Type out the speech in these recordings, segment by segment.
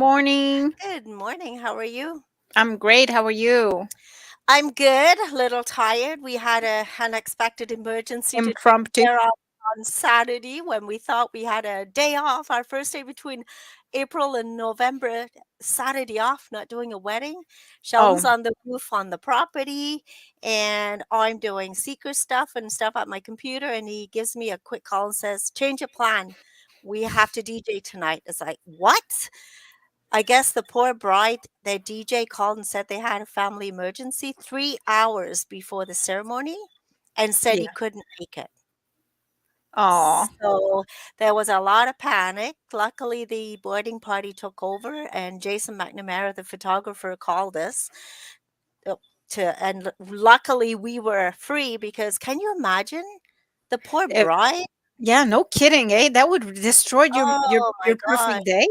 morning. Good morning. How are you? I'm great. How are you? I'm good. A little tired. We had a unexpected emergency to take Impromptu. care of on Saturday when we thought we had a day off, our first day between April and November. Saturday off, not doing a wedding. Sheldon's Oh, on the roof on the property, and I'm doing seeker stuff and stuff at my computer. And he gives me a quick call and says, "Change your plan. We have to DJ tonight." It's like, what? I guess the poor bride, their DJ called and said they had a family emergency 3 hours before the ceremony and said he yeah. couldn't make it. Oh, So there was a lot of panic. Luckily, the boarding party took over, and Jason McNamara, the photographer, called us uh, and luckily we were free because can you imagine the poor eh, bride? yeah. No kidding, eh? That would destroy your your Oh my your God. perfect day.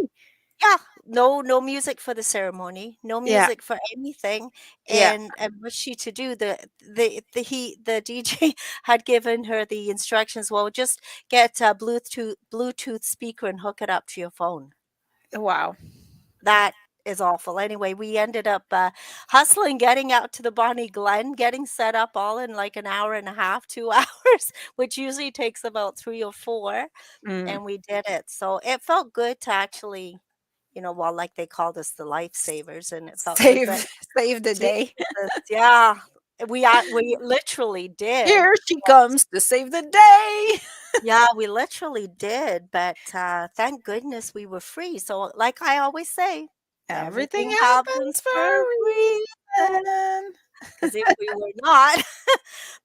Yeah, no music for the ceremony, no Yeah, music for anything, yeah. and what's she to do? The DJ had given her the instructions, "Well, just get a Bluetooth speaker and hook it up to your phone." Wow. That is awful. Anyway, we ended up, hustling, getting out to the Bonnie Glen, getting set up all in, like, an hour and a half, 2 hours, which usually takes about 3 or 4, Mm. and we did it. So, it felt good to actually well, like they called us the lifesavers, and it felt good, but Save save the day. Jesus, yeah, we literally did. Here she comes to save the day. Yeah, we literally did, but, thank goodness we were free, so like I always say, Everything everything happens happens for for a a reason. reason. Because if we were not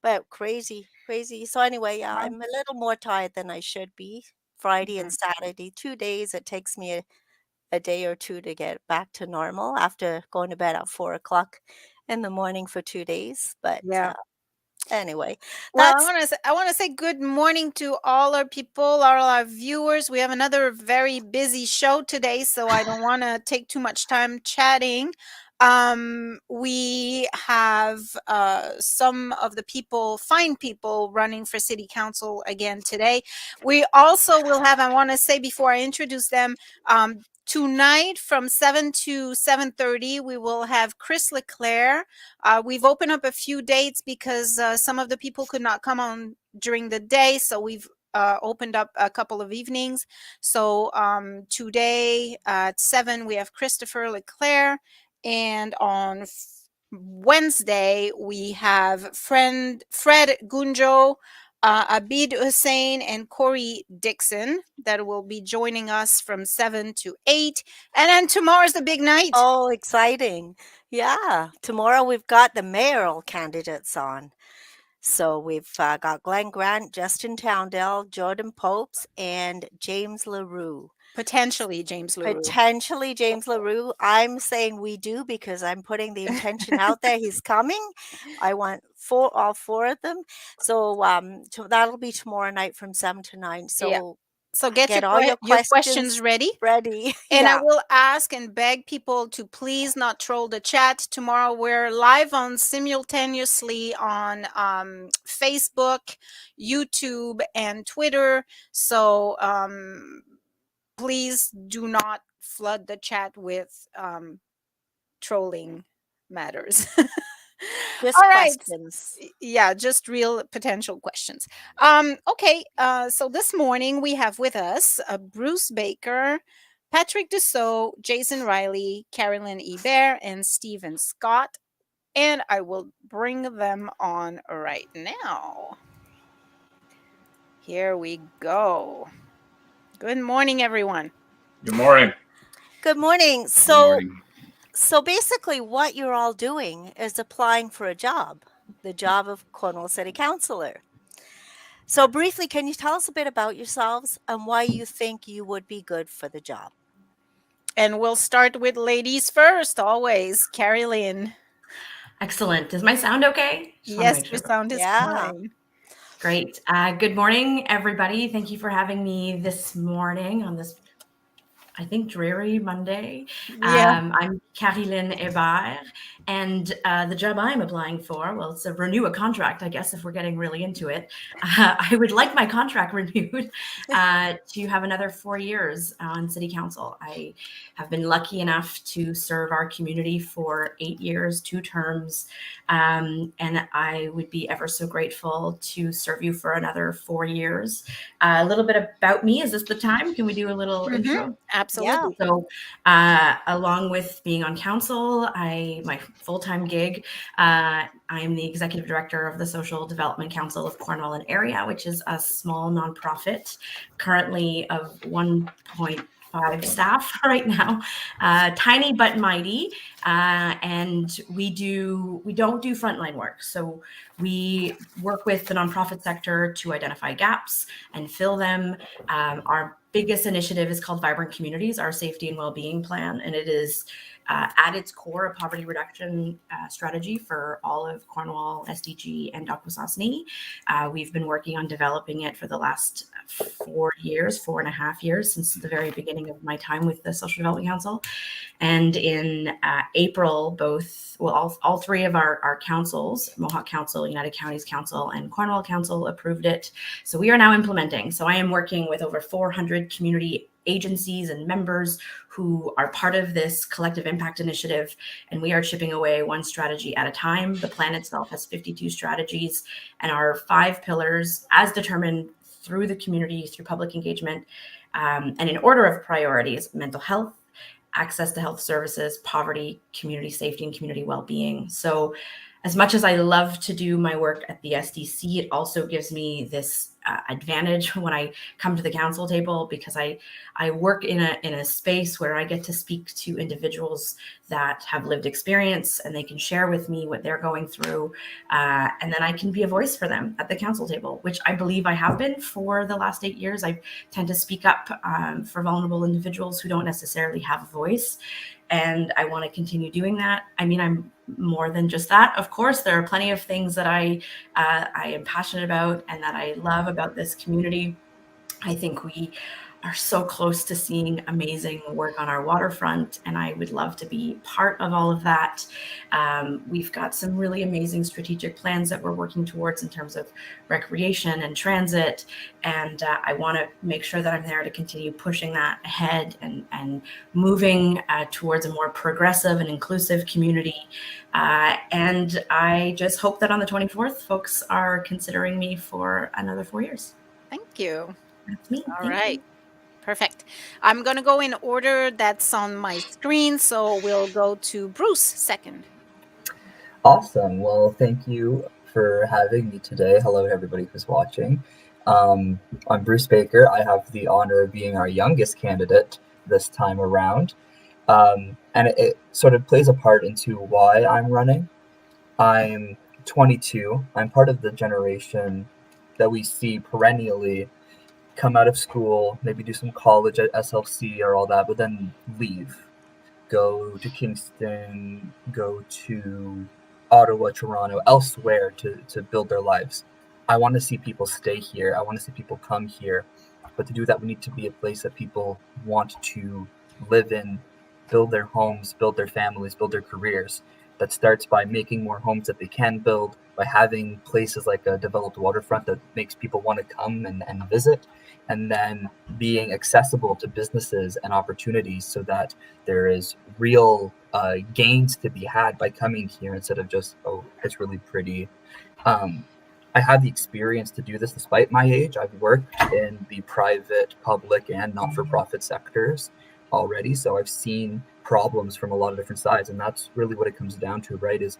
but crazy, crazy. So anyway, yeah, Wow. I'm a little more tired than I should be. Friday and Mhm. Saturday, 2 days, it takes me a day or 2 to get back to normal after going to bed at 4 o'clock in the morning for 2 days, but, Yeah. anyway, Well, that's I want to say good morning to all our people, all our viewers. We have another very busy show today, so I don't want to take too much time chatting. We have some of the people, fine people, running for city council again today. We also will have. I want to say before I introduce them. Tonight from 7 to 7:30 we will have Chris Leclerc. We've opened up a few dates because some of the people could not come on during the day, so we've opened up a couple of evenings. So today at 7 we have Christopher Leclerc, and on Wednesday we have Fred Gunjo, Abid Hussein, and Corey Dixon that will be joining us from 7 to 8. And then tomorrow's the big night. oh, exciting. Yeah, tomorrow we've got the mayoral candidates on. So we've, got Glenn Grant, Justin Towndell, Jordan Popes, and James LaRue. Potentially James LaRue. Potentially James LaRue. I'm saying we do because I'm putting the intention out there. He's coming. I want all 4 of them. So, that'll be tomorrow night from 7 to 9. Yeah. So So get get all your your questions questions ready. ready. And I Yeah. will ask and beg people to please not troll the chat. Tomorrow we're live on simultaneously on Facebook, YouTube, and Twitter. So please do not flood the chat with trolling matters. Just All right. questions. Yeah, just real potential questions. Okay, so this morning we have with us Bruce Baker, Patrick Dussault, Jason Riley, Carilyne Hebert, and Stephen Scott. And I will bring them on right now. Here we go. Good morning, everyone. Good morning. Good morning. Good morning. So basically what you're all doing is applying for a job, the job of Cornwall City Councilor. So briefly, can you tell us a bit about yourselves and why you think you would be good for the job? And we'll start with ladies first, always. Carilyne. Excellent. Does my sound okay? Just want to Yes, make your sure. sound is Yeah. fine. Great. Good morning, everybody. Thank you for having me this morning on this I think, dreary Monday. Yeah. I'm Carilyne Hebert, and the job I'm applying for, well, it's a renew a contract, I guess, if we're getting really into it. I would like my contract renewed to have another 4 years on City Council. I have been lucky enough to serve our community for 8 years, 2 terms, and I would be ever so grateful to serve you for another 4 years. A little bit about me. Is this the time? Can we do a little intro? Absolutely. So, along with being on council, my full-time gig, I am the executive director of the Social Development Council of Cornwall and Area, which is a small nonprofit, currently of 1.5 staff right now, tiny but mighty, and we don't do frontline work. So we work with the nonprofit sector to identify gaps and fill them. Our biggest initiative is called Vibrant Communities, our safety and well-being plan, and it is at its core a poverty reduction strategy for all of Cornwall, SDG, and Akwesasne. We've been working on developing it for the last 4.5 years, since the very beginning of my time with the Social Development Council. And in April, all 3 of our councils, Mohawk Council, United Counties Council, and Cornwall Council, approved it. So we are now implementing. So I am working with over 400 community agencies and members who are part of this collective impact initiative, and we are chipping away one strategy at a time. The plan itself has 52 strategies, and our 5 pillars, as determined through the community, through public engagement, and in order of priorities: mental health, access to health services, poverty, community safety, and community well-being. So as much as I love to do my work at the SDC, it also gives me this advantage when I come to the council table, because I work in a space where I get to speak to individuals that have lived experience, and they can share with me what they're going through, and then I can be a voice for them at the council table, which I believe I have been for the last 8 years. I tend to speak up for vulnerable individuals who don't necessarily have a voice, and I want to continue doing that. I mean, I'm more than just that. Of course, there are plenty of things that I am passionate about and that I love about this community. I think we are so close to seeing amazing work on our waterfront, and I would love to be part of all of that. We've got some really amazing strategic plans that we're working towards in terms of recreation and transit, and I want to make sure that I'm there to continue pushing that ahead and moving towards a more progressive and inclusive community. And I just hope that on the 24th, folks are considering me for another 4 years. Thank you. That's me. All Thank right. you. Perfect. I'm going to go in order that's on my screen. So we'll go to Bruce second. Awesome. Well, thank you for having me today. Hello, everybody who's watching. I'm Bruce Baker. I have the honor of being our youngest candidate this time around. And it sort of plays a part into why I'm running. I'm 22. I'm part of the generation that we see perennially come out of school, maybe do some college at SLC or all that, but then leave. Go to Kingston, go to Ottawa, Toronto, elsewhere to build their lives. I want to see people stay here. I want to see people come here. But to do that, we need to be a place that people want to live in, build their homes, build their families, build their careers. That starts by making more homes that they can build, by having places like a developed waterfront that makes people want to come and visit, and then being accessible to businesses and opportunities so that there is real gains to be had by coming here instead of just, oh, it's really pretty. I have the experience to do this despite my age. I've worked in the private, public, and not-for-profit sectors already, so I've seen problems from a lot of different sides, and that's really what it comes down to, right? Is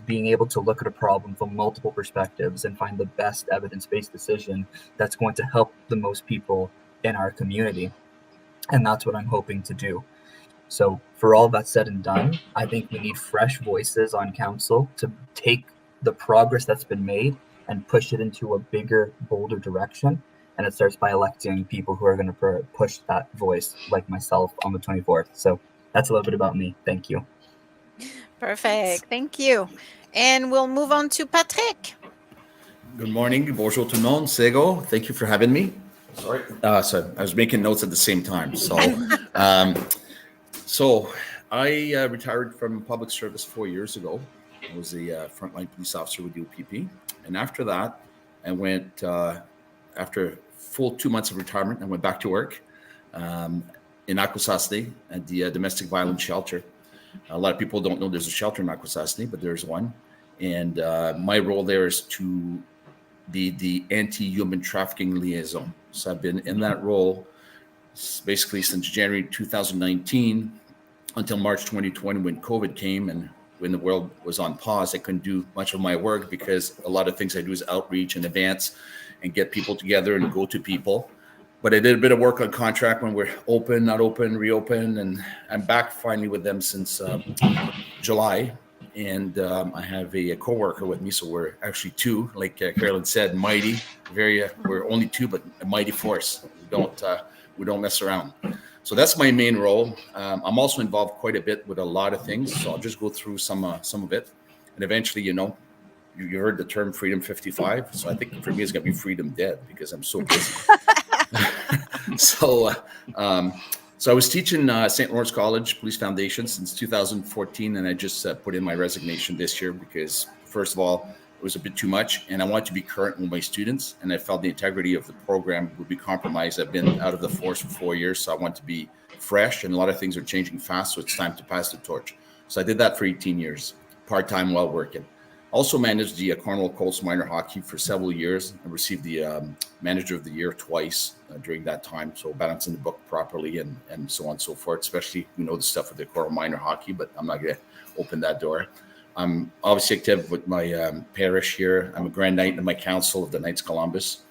being able to look at a problem from multiple perspectives and find the best evidence-based decision that's going to help the most people in our community. And that's what I'm hoping to do. So for all that said and done, I think we need fresh voices on council to take the progress that's been made and push it into a bigger, bolder direction. And it starts by electing people who are going to push that voice, like myself, on the 24th. So that's a little bit about me. Thank you. Perfect. Thank you. And we'll move on to Patrick. Good morning. Bonjour tout le monde. Sego, thank you for having me. Sorry. So I was making notes at the same time. So, so I retired from public service 4 years ago. I was a frontline police officer with the OPP. And after that, I went, after full 2 months of retirement, I went back to work in Akwesasne at the domestic violence shelter. A lot of people don't know there's a shelter in Akwesasne, but there's one. And my role there is to be the anti-human trafficking liaison. So I've been in that role basically since January 2019 until March 2020 when COVID came, and when the world was on pause, I couldn't do much of my work because a lot of things I do is outreach and advance and get people together and go to people. But I did a bit of work on contract when we're open, not open, reopen, and I'm back finally with them since July. And I have a coworker with me, so we're actually two. Like Carilyne said, mighty. We're only two, but a mighty force. We don't mess around. So that's my main role. I'm also involved quite a bit with a lot of things, so I'll just go through some of it, and eventually, you heard the term Freedom 55. So I think for me, it's gonna be Freedom Dead because I'm so busy. So I was teaching St. Lawrence College Police Foundation since 2014, and I just put in my resignation this year because, first of all, it was a bit too much, and I wanted to be current with my students, and I felt the integrity of the program would be compromised. I've been out of the force for 4 years, so I want to be fresh, and a lot of things are changing fast, so it's time to pass the torch. So I did that for 18 years, part-time while working. Also managed the Cornwall Colts minor hockey for several years. I received the Manager of the Year twice during that time, so balancing the book properly and so on and so forth, especially, the stuff with the Cornwall minor hockey, but I'm not going to open that door. I'm obviously active with my parish here. I'm a Grand Knight in my Council of the Knights Columbus.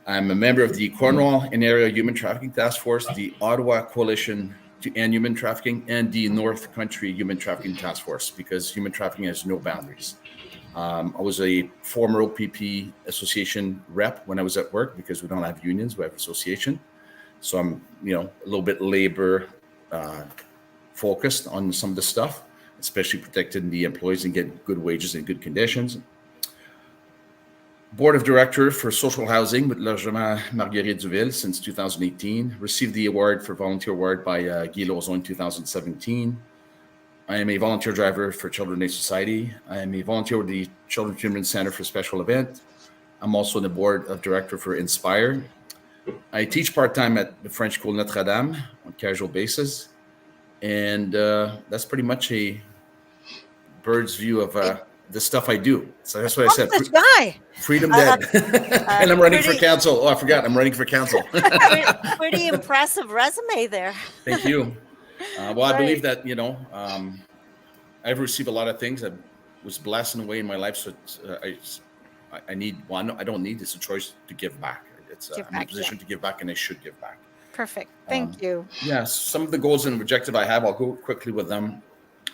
I'm a member of the Cornwall and Area Human Trafficking Task Force, the Ottawa Coalition to End Human Trafficking, and the North Country Human Trafficking Task Force, because human trafficking has no boundaries. I was a former OPP association rep when I was at work because we don't have unions, we have association. So I'm, a little bit labor focused on some of the stuff, especially protecting the employees and getting good wages and good conditions. Board of Director for Social Housing with Logement Marguerite Duville since 2018. Received the award for Volunteer Award by Guy Lauzon in 2017. I am a volunteer driver for Children Aid Society. I am a volunteer with the Children's Children's Center for Special Event. I'm also on the board of director for Inspire. I teach part-time at the French School Notre Dame on casual basis. And that's pretty much a bird's view of the stuff I do. So that's what I said. This guy. Freedom Dead. And I'm running for council. Oh, I forgot. I'm running for council. Pretty impressive resume there. Thank you. Well, I believe that, I've received a lot of things. I was blessed in a way in my life. So I need one. I don't need. It's a choice to give back. I'm in a position to give back, and I should give back. Perfect. Thank you. Yeah, some of the goals and objectives I have, I'll go quickly with them.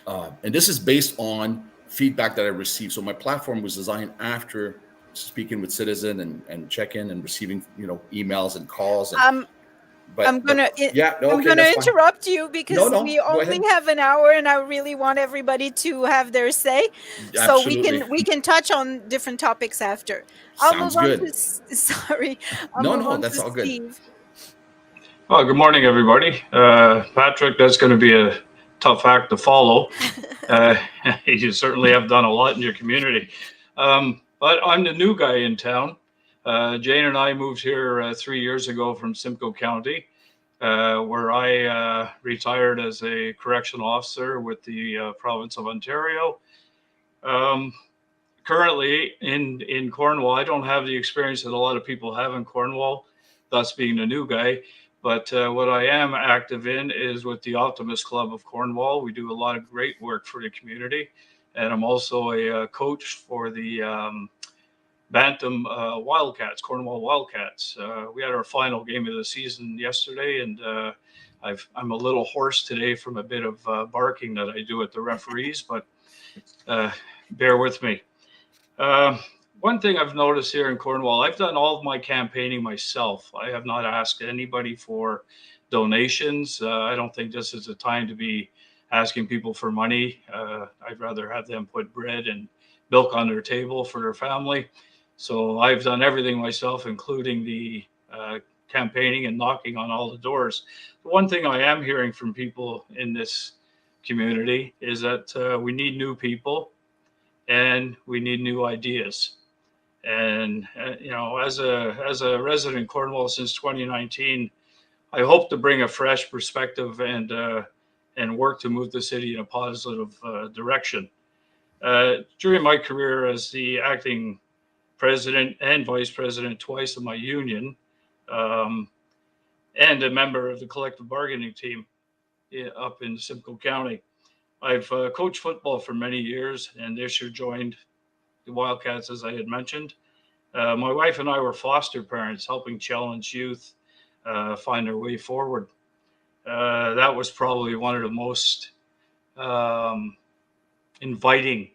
And this is based on feedback that I received. So my platform was designed after speaking with citizens and check-in and receiving, emails and calls. I'm gonna interrupt you because we only have an hour, and I really want everybody to have their say. Absolutely. So we can touch on different topics after. Sounds good. That's all good. Steve. Well, good morning, everybody. Patrick, that's going to be a tough act to follow. You certainly have done a lot in your community. But I'm the new guy in town. Jane and I moved here 3 years ago from Simcoe County, where I retired as a correctional officer with the province of Ontario. Currently in Cornwall, I don't have the experience that a lot of people have in Cornwall, thus being a new guy. But what I am active in is with the Optimist Club of Cornwall. We do a lot of great work for the community. And I'm also a coach for the Bantam Wildcats, Cornwall Wildcats. We had our final game of the season yesterday, and I'm a little hoarse today from a bit of barking that I do at the referees, but bear with me. One thing I've noticed here in Cornwall, I've done all of my campaigning myself. I have not asked anybody for donations. I don't think this is a time to be asking people for money. I'd rather have them put bread and milk on their table for their family. So I've done everything myself, including the campaigning and knocking on all the doors. The one thing I am hearing from people in this community is that we need new people and we need new ideas. And as a resident in Cornwall since 2019, I hope to bring a fresh perspective and work to move the city in a positive direction. During my career as the acting president and vice president twice of my union, and a member of the collective bargaining team up in Simcoe County, I've coached football for many years, and this year joined the Wildcats, as I had mentioned. My wife and I were foster parents, helping challenged youth find their way forward. That was probably one of the most inviting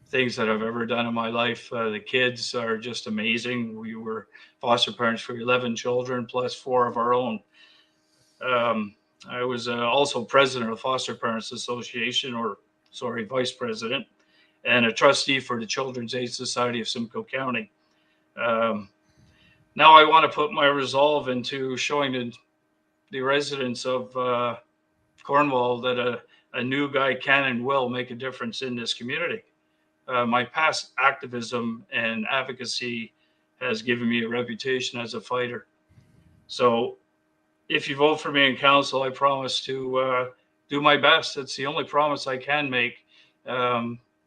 things that I've ever done in my life. The kids are just amazing. We were foster parents for 11 children plus 4 of our own. I was also president of the Foster Parents Association, vice president, and a trustee for the Children's Aid Society of Simcoe County. Now I want to put my resolve into showing the residents of Cornwall that a new guy can and will make a difference in this community. My past activism and advocacy has given me a reputation as a fighter. So if you vote for me in council, I promise to do my best. It's the only promise I can make,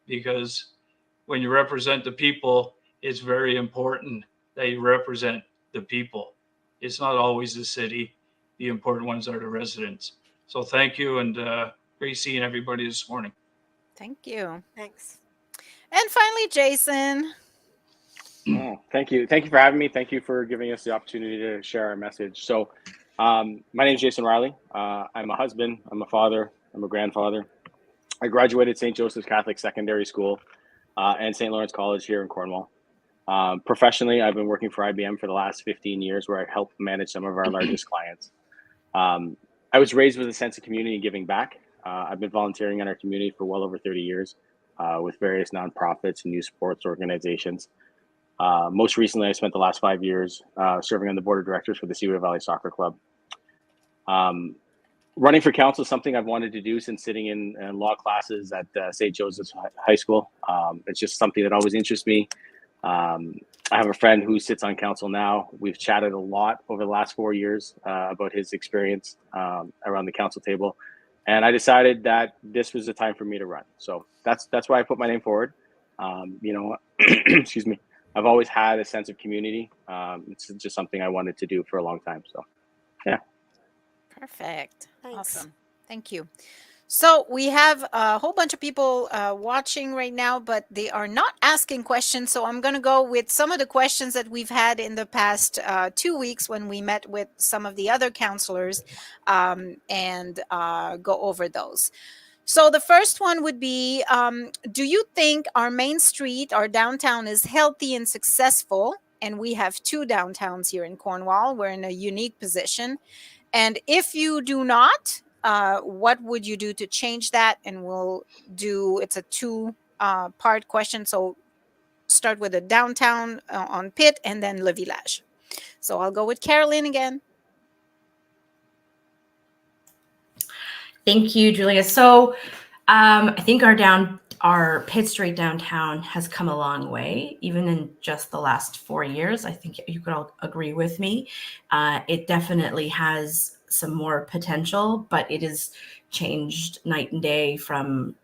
because when you represent the people, it's very important that you represent the people. It's not always the city. The important ones are the residents. So thank you, and great seeing everybody this morning. Thank you. Thanks. And finally, Jason. Oh, thank you. Thank you for having me. Thank you for giving us the opportunity to share our message. So my name is Jason Riley. I'm a husband. I'm a father. I'm a grandfather. I graduated St. Joseph's Catholic Secondary School and St. Lawrence College here in Cornwall. Professionally, I've been working for IBM for the last 15 years, where I help manage some of our largest clients. I was raised with a sense of community and giving back. I've been volunteering in our community for well over 30 years with various nonprofits and youth sports organizations. Most recently, I spent the last 5 years serving on the board of directors for the Seaway Valley Soccer Club. Running for council is something I've wanted to do since sitting in law classes at St. Joseph's High School. It's just something that always interests me. I have a friend who sits on council now. We've chatted a lot over the last 4 years about his experience around the council table. And I decided that this was the time for me to run. So that's why I put my name forward. Excuse me. I've always had a sense of community. It's just something I wanted to do for a long time. So, yeah. Perfect. Thanks. Awesome. Thank you. So we have a whole bunch of people watching right now, but they are not asking questions. So I'm going to go with some of the questions that we've had in the past 2 weeks when we met with some of the other counselors and go over those. So the first one would be, do you think our main street, our downtown, is healthy and successful? And we have 2 downtowns here in Cornwall. We're in a unique position. And if you do not, what would you do to change that? And it's a 2-part question. So start with the downtown on Pitt and then Le Village. So I'll go with Carilyne again. Thank you, Julia. So I think our Pitt Street downtown has come a long way, even in just the last 4 years. I think you could all agree with me. It definitely has some more potential, but it has changed night and day from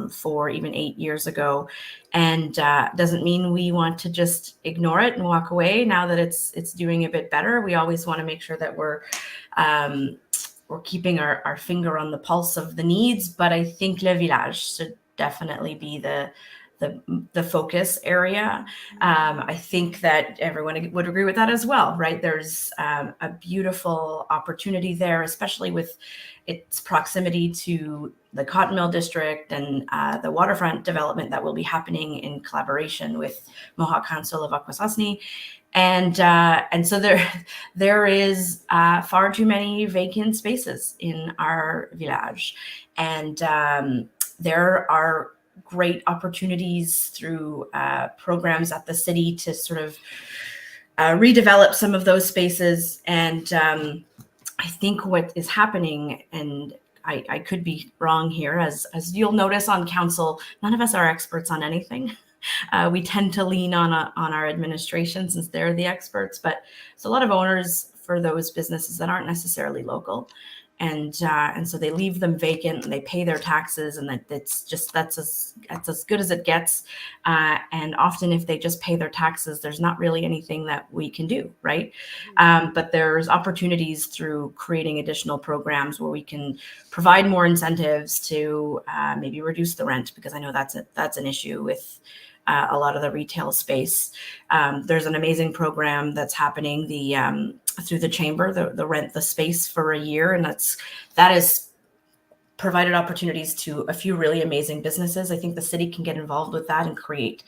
4, even 8 years ago. And doesn't mean we want to just ignore it and walk away now that it's doing a bit better. We always want to make sure that we're keeping our finger on the pulse of the needs, but I think Le Village should definitely be the focus area. I think that everyone would agree with that as well, right? There's a beautiful opportunity there, especially with its proximity to the Cotton Mill District and the waterfront development that will be happening in collaboration with Mohawk Council of Akwesasne. And so there is far too many vacant spaces in our village. And there are great opportunities through programs at the city to sort of redevelop some of those spaces. And I think what is happening, and I could be wrong here, as you'll notice on council, none of us are experts on anything. We tend to lean on our administration since they're the experts, but it's a lot of owners for those businesses that aren't necessarily local. And so they leave them vacant and they pay their taxes, and that's as good as it gets. And often if they just pay their taxes, there's not really anything that we can do, right? But there's opportunities through creating additional programs where we can provide more incentives to maybe reduce the rent, because I know that's an issue with a lot of the retail space. There's an amazing program that's happening through the chamber, the rent the space for a year, and that has provided opportunities to a few really amazing businesses. I think the city can get involved with that and create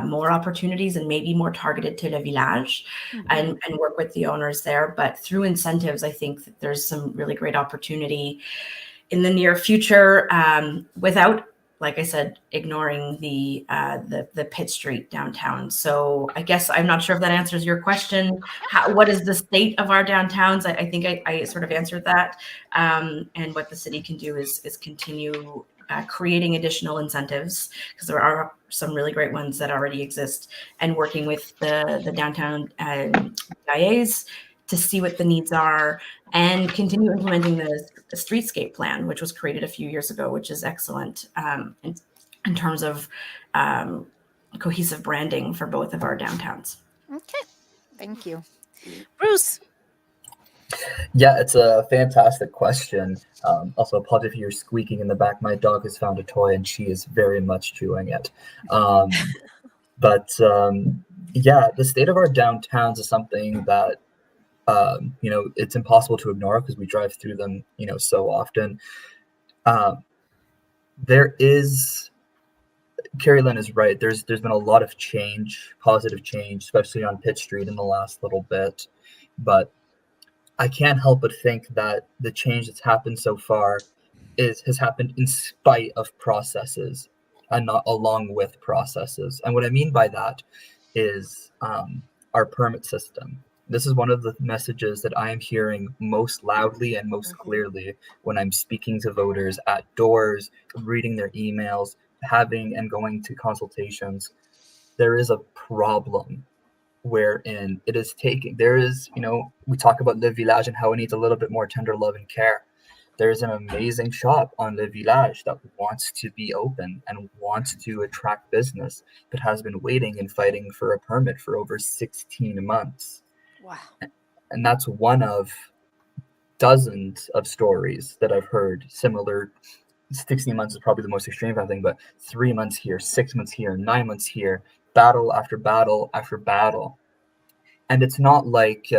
more opportunities, and maybe more targeted to Le Village, and work with the owners there. But through incentives, I think that there's some really great opportunity in the near future, without, like I said, ignoring the Pitt Street downtown. So I guess I'm not sure if that answers your question. What is the state of our downtowns? I think I sort of answered that. And what the city can do is continue creating additional incentives, because there are some really great ones that already exist, and working with the downtown IAs to see what the needs are, and continue implementing the streetscape plan, which was created a few years ago, which is excellent in terms of cohesive branding for both of our downtowns. Okay, thank you. Bruce. Yeah, it's a fantastic question. Also, apologies if you're squeaking in the back. My dog has found a toy and she is very much chewing it. Yeah, the state of our downtowns is something that it's impossible to ignore, because we drive through them, so often. Carilyne is right. There's been a lot of change, positive change, especially on Pitt Street in the last little bit. But I can't help but think that the change that's happened so far has happened in spite of processes and not along with processes. And what I mean by that is our permit system. This is one of the messages that I am hearing most loudly and most clearly when I'm speaking to voters at doors, reading their emails, having and going to consultations. There is a problem wherein it is taking, we talk about Le Village and how it needs a little bit more tender love and care. There's an amazing shop on Le Village that wants to be open and wants to attract business, but has been waiting and fighting for a permit for over 16 months. Wow. And that's one of dozens of stories that I've heard similar. 16 months is probably the most extreme thing, but 3 months here, 6 months here, 9 months here, battle after battle after battle. And it's not like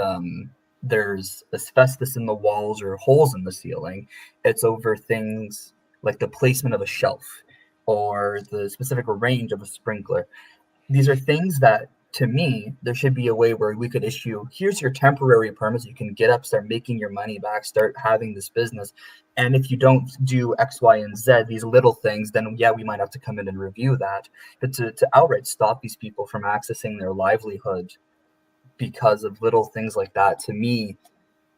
there's asbestos in the walls or holes in the ceiling. It's over things like the placement of a shelf or the specific range of a sprinkler. These are things that, to me, there should be a way where we could issue, here's your temporary permits, you can get up, start making your money back, start having this business. And if you don't do X, Y, and Z, these little things, then yeah, we might have to come in and review that. But to outright stop these people from accessing their livelihood because of little things like that, to me,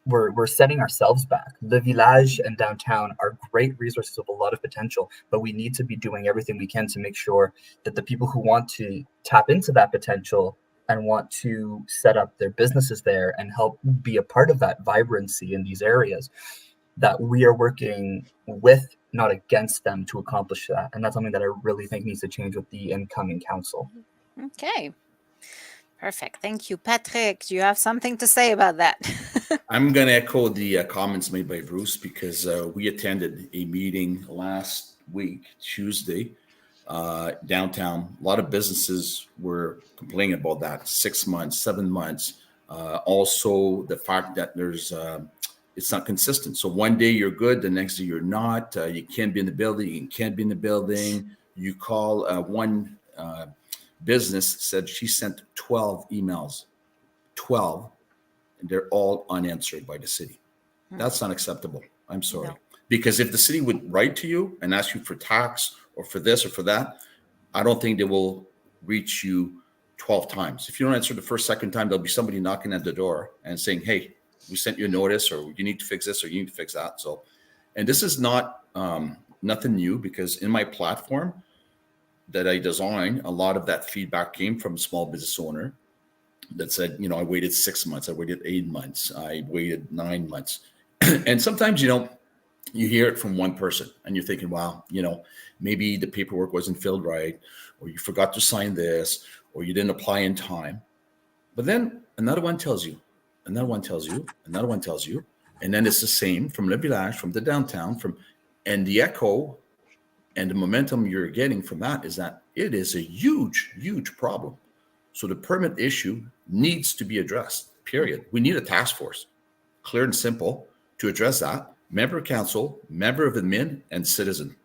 we're setting ourselves back. The Village and downtown are great resources with a lot of potential, but we need to be doing everything we can to make sure that the people who want to tap into that potential and want to set up their businesses there and help be a part of that vibrancy in these areas, that we are working with, not against them, to accomplish that. And that's something that I really think needs to change with the incoming council. Okay. Perfect. Thank you. Patrick, do you have something to say about that? I'm going to echo the comments made by Bruce, because we attended a meeting last week, Tuesday, downtown. A lot of businesses were complaining about that. 6 months, 7 months. Also, the fact that it's not consistent. So one day you're good, the next day you're not. You can't be in the building. You can't be in the building. You call one business, said she sent 12 emails. 12. And they're all unanswered by the city. That's not acceptable. I'm sorry. No. Because if the city would write to you and ask you for tax or for this or for that, I don't think they will reach you 12 times. If you don't answer the first, second time, there'll be somebody knocking at the door and saying, hey, we sent you a notice, or you need to fix this, or you need to fix that. So, and this is not nothing new, because in my platform that I designed, a lot of that feedback came from a small business owner that said, I waited 6 months, I waited 8 months, I waited 9 months. And sometimes, you hear it from one person and you're thinking, wow, maybe the paperwork wasn't filled right, or you forgot to sign this, or you didn't apply in time. But then another one tells you, another one tells you, another one tells you. And then it's the same from Le Village, from the downtown, and the echo and the momentum you're getting from that is that it is a huge, huge problem. So the permit issue needs to be addressed, period. We need a task force, clear and simple, to address that. Member of council, member of admin, and citizen,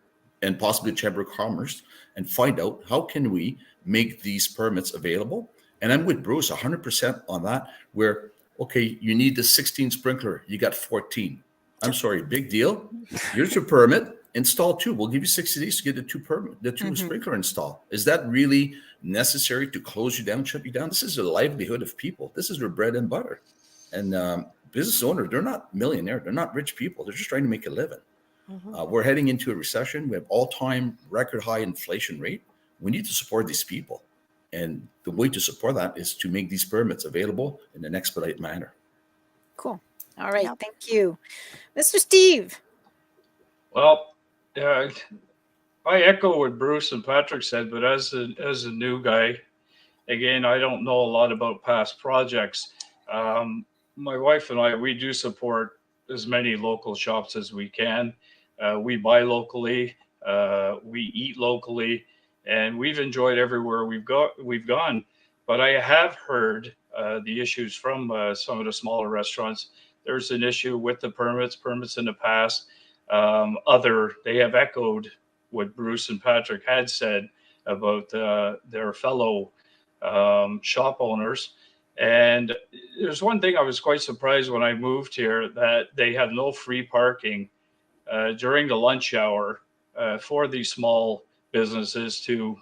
and possibly Chamber of Commerce, and find out how can we make these permits available. And I'm with Bruce 100% on that, where, okay, you need the 16 sprinkler, you got 14. I'm sorry, big deal. Here's your permit. Install 2. We'll give you 60 days to get the 2 sprinkler installed. Is that really necessary to close you down, shut you down? This is the livelihood of people. This is their bread and butter. And business owners, they're not millionaires. They're not rich people. They're just trying to make a living. We're heading into a recession. We have all-time record high inflation rate. We need to support these people. And the way to support that is to make these permits available in an expedite manner. Cool. All right. Yep. Thank you. Mr. Steve. Well, I echo what Bruce and Patrick said, but as a new guy, again, I don't know a lot about past projects. My wife and I, we do support as many local shops as we can. We buy locally, we eat locally, and we've enjoyed everywhere we've gone. But I have heard the issues from some of the smaller restaurants. There's an issue with the permits in the past. They have echoed what Bruce and Patrick had said about their fellow shop owners. And there's one thing I was quite surprised when I moved here, that they have no free parking during the lunch hour for these small businesses to,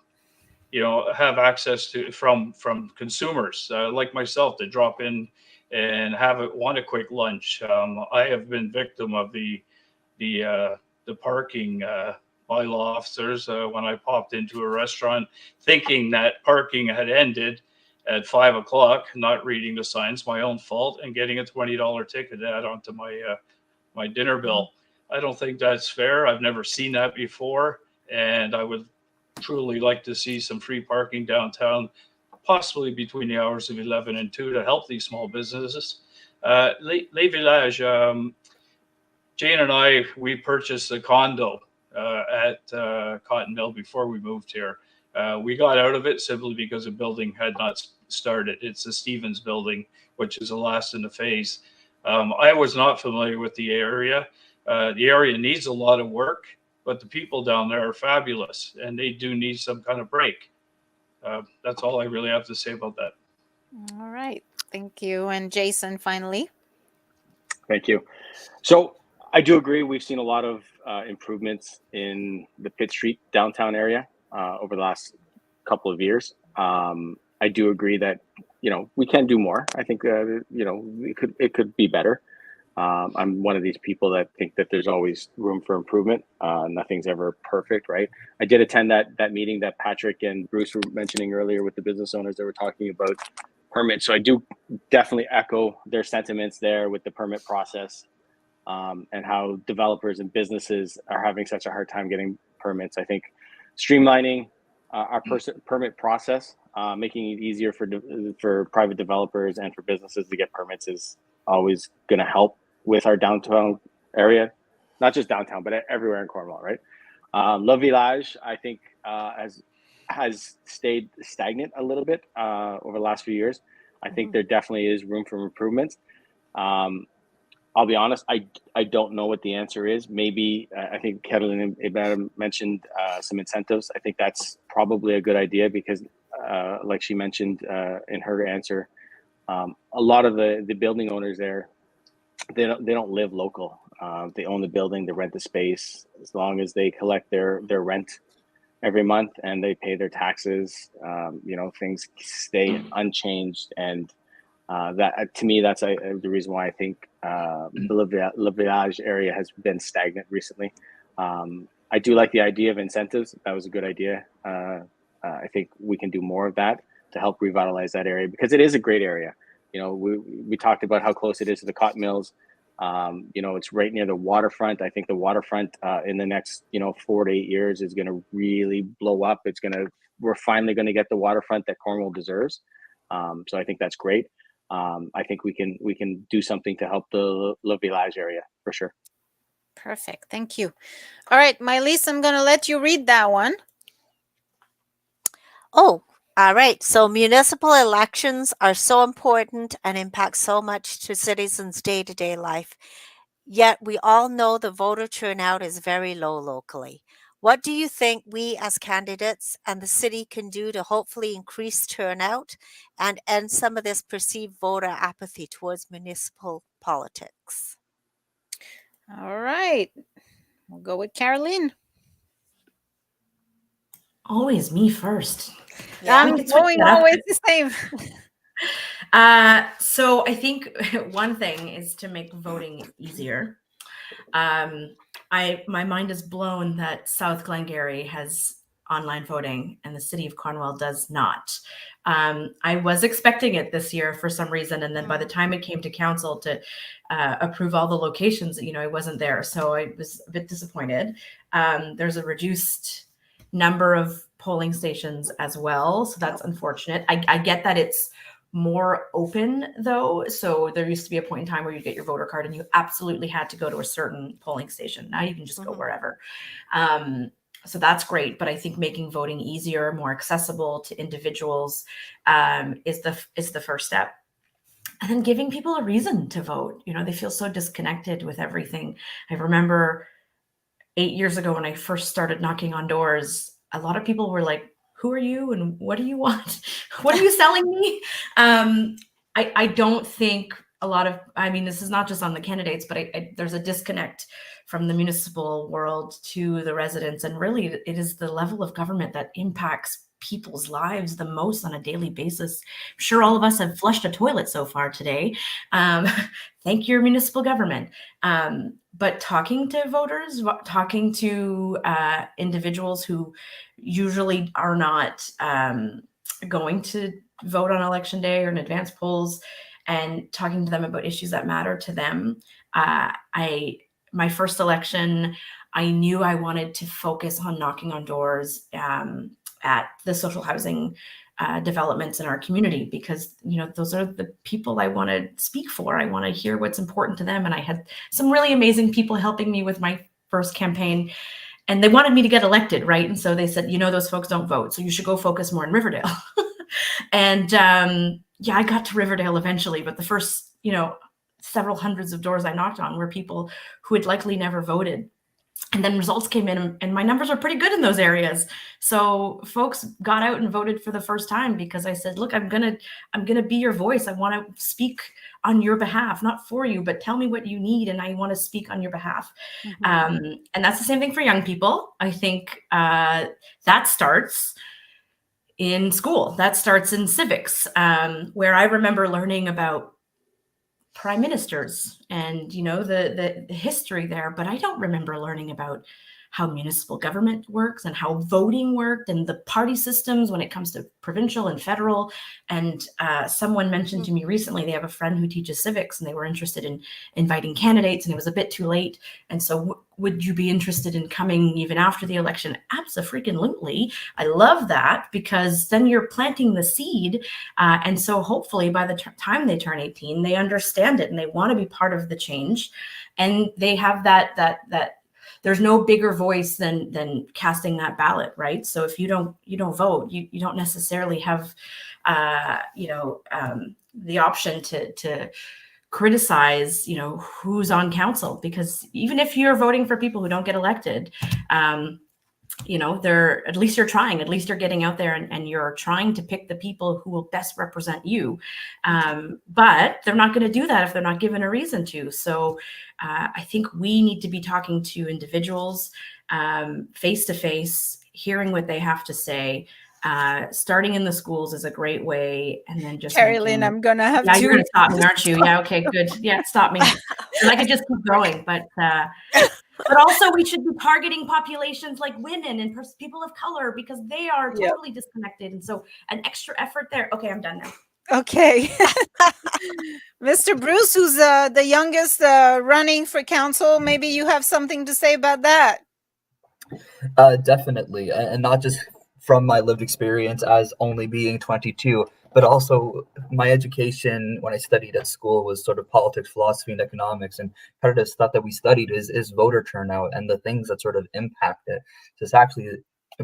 have access to from consumers like myself to drop in and want a quick lunch. I have been victim of the parking bylaw officers when I popped into a restaurant thinking that parking had ended at 5 o'clock, not reading the signs, my own fault, and getting a $20 ticket add onto my dinner bill. I don't think that's fair. I've never seen that before, and I would truly like to see some free parking downtown, possibly between the hours of 11 and 2, to help these small businesses. Les Villages, Jane and I, we purchased a condo at Cotton Mill before we moved here. We got out of it simply because the building had not started. It's the Stevens building, which is the last in the phase. I was not familiar with the area. The area needs a lot of work, but the people down there are fabulous, and they do need some kind of break. That's all I really have to say about that. All right. Thank you. And Jason, finally. Thank you. So I do agree. We've seen a lot of improvements in the Pitt Street downtown area over the last couple of years. I do agree that, we can do more. I think, it could be better. I'm one of these people that think that there's always room for improvement. Nothing's ever perfect, right? I did attend that meeting that Patrick and Bruce were mentioning earlier with the business owners that were talking about permits. So I do definitely echo their sentiments there with the permit process, and how developers and businesses are having such a hard time getting permits. I think streamlining our permit process, making it easier for private developers and for businesses to get permits is always going to help with our downtown area, not just downtown, but everywhere in Cornwall, right? Le Village, I think, has stayed stagnant a little bit over the last few years. I think there definitely is room for improvements. I'll be honest, I don't know what the answer is. Maybe I think Carilyne and Hebert mentioned some incentives. I think that's probably a good idea because, like she mentioned in her answer, a lot of the building owners there, they don't live local. They own the building, they rent the space. As long as they collect their rent, every month and they pay their taxes. Things stay unchanged, and that to me, that's the reason why I think the Le Village area has been stagnant recently. I do like the idea of incentives. That was a good idea. I think we can do more of that to help revitalize that area, because it is a great area. We talked about how close it is to the cotton mills. It's right near the waterfront. I think the waterfront in the next 4 to 8 years is going to really blow up. We're finally going to get the waterfront that Cornwall deserves. So I think that's great. I think we can do something to help the Le Village area for sure. Perfect. Thank you. All right, Mai-Liis, I'm going to let you read that one. Oh, all right. So municipal elections are so important and impact so much to citizens' day-to-day life. Yet we all know the voter turnout is very low locally. What do you think we as candidates and the city can do to hopefully increase turnout and end some of this perceived voter apathy towards municipal politics? All right. We'll go with Carilyne. Always me first. Yeah. I'm We could switch going that up. always the same. So I think one thing is to make voting easier. My mind is blown that South Glengarry has online voting and the city of Cornwall does not. I was expecting it this year for some reason, and then by the time it came to council to approve all the locations, it wasn't there. So I was a bit disappointed. There's a reduced number of polling stations as well, so that's unfortunate. I get that it's more open though. So there used to be a point in time where you get your voter card and you absolutely had to go to a certain polling station. Now you can just go wherever. So that's great. But I think making voting easier, more accessible to individuals is the first step. And then giving people a reason to vote. They feel so disconnected with everything. I remember 8 years ago when I first started knocking on doors, a lot of people were like, who are you and what do you want? What are you selling me? I don't think this is not just on the candidates, but there's a disconnect from the municipal world to the residents. And really, it is the level of government that impacts people's lives the most on a daily basis. I'm sure all of us have flushed a toilet so far today. Thank your municipal government. But talking to voters, talking to individuals who usually are not going to vote on election day or in advance polls, and talking to them about issues that matter to them. My first election, I knew I wanted to focus on knocking on doors at the social housing developments in our community, because those are the people I want to speak for. I want to hear what's important to them, and I had some really amazing people helping me with my first campaign, and they wanted me to get elected, right? And so they said, those folks don't vote, so you should go focus more in Riverdale. And I got to Riverdale eventually, but the first several hundreds of doors I knocked on were people who had likely never voted. And then results came in and my numbers were pretty good in those areas. So folks got out and voted for the first time because I said, look, I'm going to be your voice. I want to speak on your behalf, not for you, but tell me what you need. And I want to speak on your behalf. And that's the same thing for young people. I think that starts in school. That starts in civics, where I remember learning about prime ministers and the history there, but I don't remember learning about how municipal government works and how voting worked and the party systems when it comes to provincial and federal. And someone mentioned to me recently, they have a friend who teaches civics and they were interested in inviting candidates, and it was a bit too late. And so would you be interested in coming even after the election? Abso-freaking-lutely. I love that, because then you're planting the seed. And so hopefully by the time they turn 18, they understand it and they want to be part of the change. And they have that there's no bigger voice than casting that ballot, right? So if you don't vote, you don't necessarily have the option to criticize who's on council, because even if you're voting for people who don't get elected, at least you're trying, at least you're getting out there and you're trying to pick the people who will best represent you. But they're not going to do that if they're not given a reason to. So I think we need to be talking to individuals face to face, hearing what they have to say. Starting in the schools is a great way, and then just Carilyne, I'm gonna have yeah, to. you're gonna stop me, aren't you? Yeah, okay, good. Yeah, stop me. And I could just keep going, but also we should be targeting populations like women and people of color, because they are totally disconnected, and so an extra effort there. Okay, I'm done now. Okay. Mr. Bruce, who's the youngest running for council, maybe you have something to say about that. Definitely, and not just from my lived experience as only being 22, but also my education when I studied at school was sort of politics, philosophy, and economics, and part of the stuff that we studied is voter turnout and the things that sort of impact it. This actually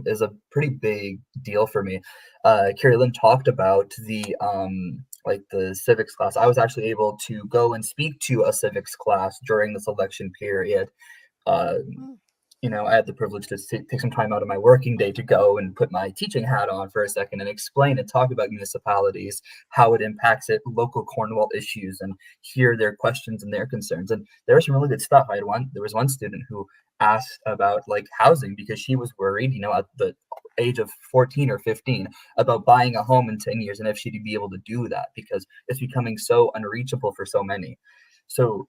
is a pretty big deal for me. Carilyne talked about the like the civics class. I was actually able to go and speak to a civics class during this election period. You know, I had the privilege to take some time out of my working day to go and put my teaching hat on for a second and explain and talk about municipalities, how it impacts it, local Cornwall issues, and hear their questions and their concerns. And there was some really good stuff. There was one student who asked about like housing because she was worried, you know, at the age of 14 or 15 about buying a home in 10 years and if she'd be able to do that because it's becoming so unreachable for so many. So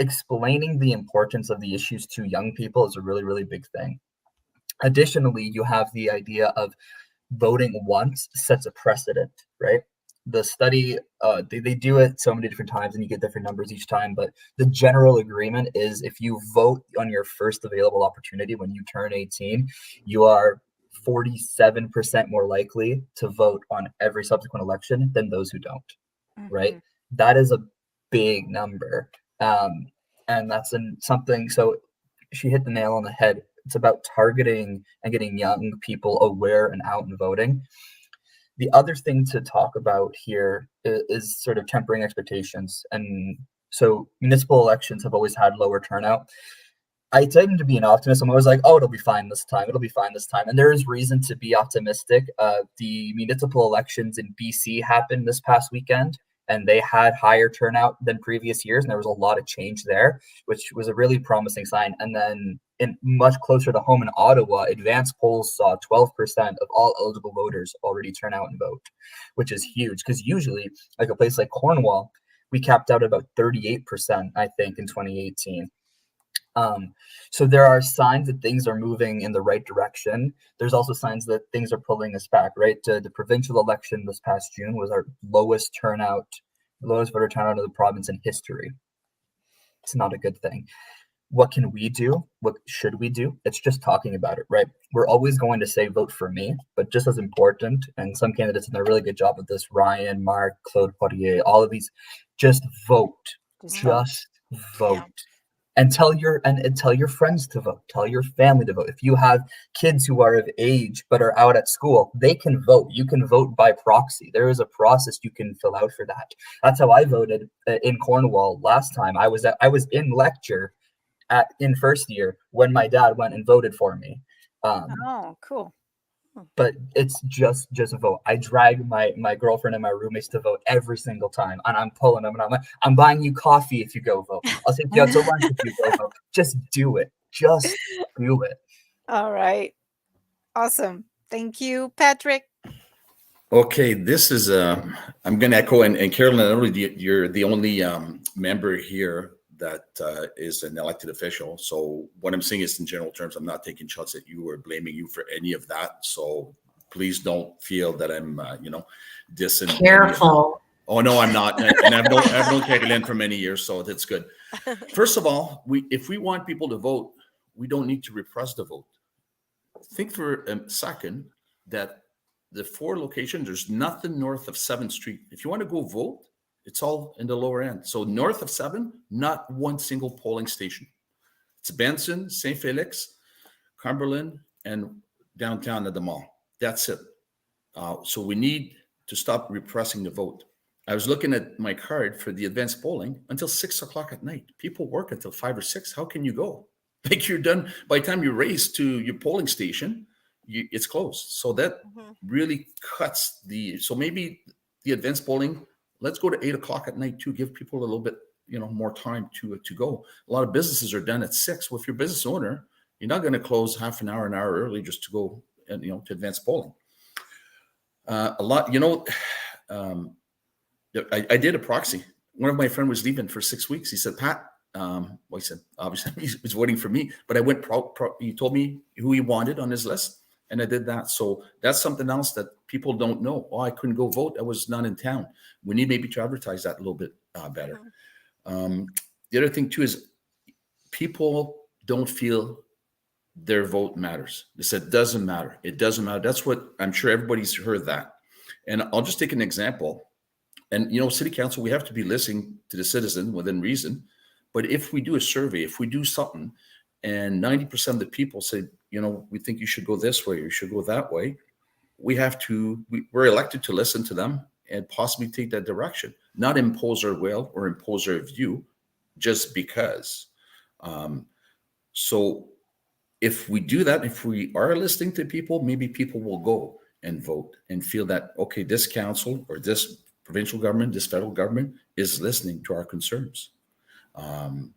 explaining the importance of the issues to young people is a really, really big thing. Additionally, you have the idea of voting once sets a precedent, right? The study, they do it so many different times and you get different numbers each time, but the general agreement is if you vote on your first available opportunity when you turn 18, you are 47% more likely to vote on every subsequent election than those who don't, right? That is a big number. And that's something, so she hit the nail on the head. It's about targeting and getting young people aware and out and voting. The other thing to talk about here is sort of tempering expectations. And so municipal elections have always had lower turnout. I tend to be an optimist. I'm always like, oh, it'll be fine this time. It'll be fine this time. And there is reason to be optimistic. The municipal elections in BC happened this past weekend, and they had higher turnout than previous years. And there was a lot of change there, which was a really promising sign. And then much closer to home in Ottawa, advanced polls saw 12% of all eligible voters already turn out and vote, which is huge. Because usually, like a place like Cornwall, we capped out at about 38%, I think, in 2018. So there are signs that things are moving in the right direction. There's also signs that things are pulling us back, right? The provincial election this past June was our lowest voter turnout of the province in history. It's not a good thing. What can we do? What should we do? It's just talking about it, right? We're always going to say vote for me, but just as important, and some candidates have done a really good job of this, Ryan, Mark, Claude Poirier, all of these, just vote. Just vote. Yeah. And tell your friends to vote. Tell your family to vote. If you have kids who are of age but are out at school, they can vote. You can vote by proxy. There is a process you can fill out for that. That's how I voted in Cornwall last time. I was in lecture in first year when my dad went and voted for me. Oh, cool. But it's just a vote. I drag my girlfriend and my roommates to vote every single time, and I'm pulling them, and I'm like, I'm buying you coffee if you go vote. I'll take you out to lunch if you go vote. Just do it. Just do it. All right. Awesome. Thank you, Patrick. Okay, this is I'm going to echo, and Carilyne, you're the only member here that is an elected official. So what I'm saying is in general terms, I'm not taking shots at you or blaming you for any of that. So please don't feel that I'm, dissing. Careful. Oh, no, I'm not. And I've known Carilyne for many years, so that's good. First of all, if we want people to vote, we don't need to repress the vote. Think for a second that the 4 locations, there's nothing north of 7th Street. If you want to go vote, it's all in the lower end. So north of 7, not one single polling station. It's Benson, St. Felix, Cumberland, and downtown at the mall. That's it. So we need to stop repressing the vote. I was looking at my card for the advanced polling until 6 o'clock at night. People work until 5 or 6. How can you go? Like you're done. By the time you race to your polling station, it's closed. So that really cuts so maybe the advanced polling, let's go to 8 o'clock at night to give people a little bit, more time to go. A lot of businesses are done at 6. Well, if you're a business owner, You're not going to close half an hour early just to go and, to advance polling. A lot, I did a proxy. One of my friends was leaving for 6 weeks. He said, Pat, he said, obviously he was voting for me, but I went, he told me who he wanted on his list, and I did that. So that's something else that people don't know. Oh, I couldn't go vote. I was not in town. We need maybe to advertise that a little bit better. The other thing too is people don't feel their vote matters. They said, it doesn't matter. It doesn't matter. That's what I'm sure everybody's heard that. And I'll just take an example. And, city council, we have to be listening to the citizen within reason. But if we do a survey, if we do something, and 90% of the people say, we think you should go this way, or you should go that way, we're elected to listen to them and possibly take that direction, not impose our will or impose our view just because. So if we do that, if we are listening to people, maybe people will go and vote and feel that, okay, this council or this provincial government, this federal government is listening to our concerns. And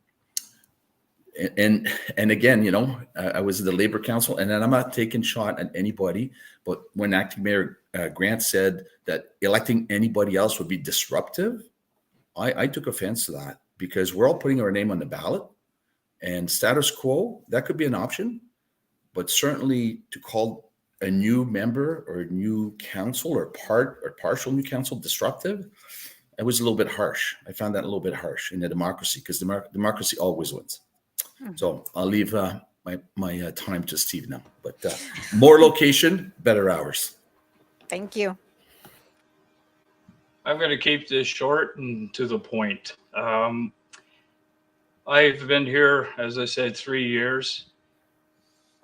again, I was at the Labor Council, and I'm not taking shot at anybody, but when Acting Mayor Grant said that electing anybody else would be disruptive, I took offense to that, because we're all putting our name on the ballot, and status quo, that could be an option, but certainly to call a new member or a new council or partial new council disruptive, it was a little bit harsh. I found that a little bit harsh in a democracy, because democracy always wins. So I'll leave my time to Steve now. But more location, better hours. Thank you. I'm going to keep this short and to the point. I've been here, as I said, 3 years.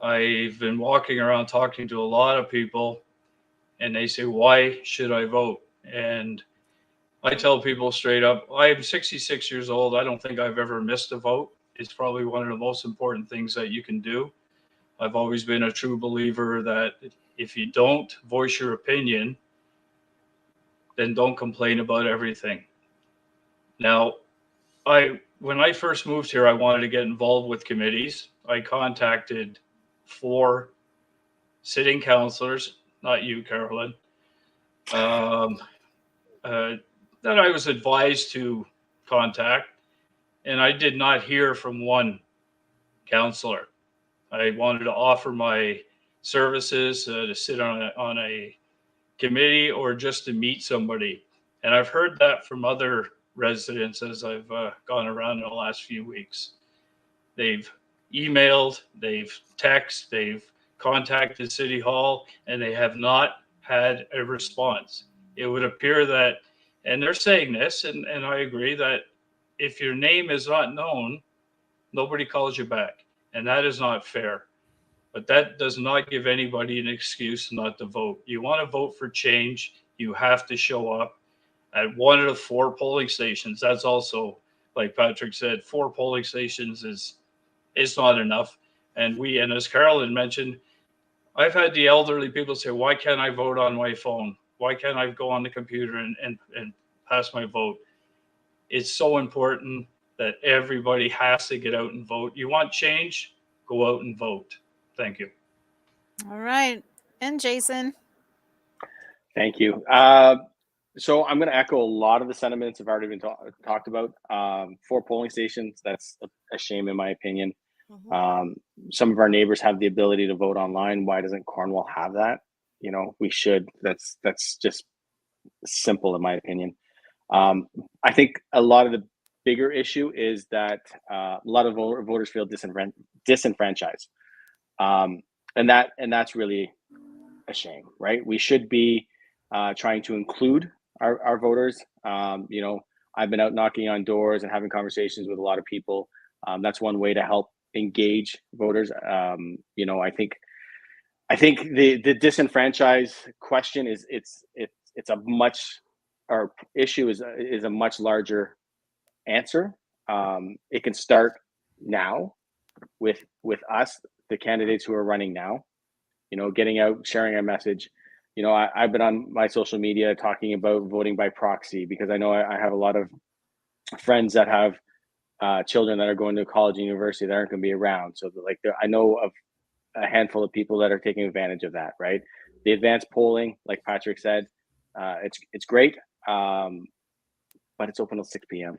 I've been walking around talking to a lot of people, and they say, why should I vote? And I tell people straight up, I'm 66 years old. I don't think I've ever missed a vote. It's probably one of the most important things that you can do. I've always been a true believer that if you don't voice your opinion, then don't complain about everything. Now, when I first moved here, I wanted to get involved with committees. I contacted 4 sitting councillors, not you, Carilyne, that I was advised to contact, and I did not hear from one councillor. I wanted to offer my services to sit on a committee or just to meet somebody. And I've heard that from other residents as I've gone around in the last few weeks. They've emailed, they've texted, they've contacted City Hall, and they have not had a response. It would appear that, and they're saying this, and I agree, that if your name is not known, nobody calls you back. And that is not fair. But that does not give anybody an excuse not to vote. You want to vote for change, you have to show up at one of the 4 polling stations. That's also, like Patrick said, 4 polling stations is not enough. And as Carilyne mentioned, I've had the elderly people say, why can't I vote on my phone? Why can't I go on the computer and pass my vote? It's so important that everybody has to get out and vote. You want change? Go out and vote. Thank you. All right. And Jason. Thank you. So I'm going to echo a lot of the sentiments have already been talked about. 4 polling stations, that's a shame in my opinion. Some of our neighbors have the ability to vote online. Why doesn't Cornwall have that? We should. That's just simple in my opinion. I think a lot of the bigger issue is that a lot of voters feel disenfranchised, and that's really a shame, right? We should be trying to include our voters. I've been out knocking on doors and having conversations with a lot of people. That's one way to help engage voters. I think the disenfranchised question is it's a much, our issue is a much larger answer. It can start now with us, the candidates who are running now, getting out, sharing our message. I've been on my social media talking about voting by proxy, because I know I have a lot of friends that have children that are going to college and university that aren't going to be around. So like I know of a handful of people that are taking advantage of that, right? The advanced polling, like Patrick said, it's great, but it's open till 6 p.m.,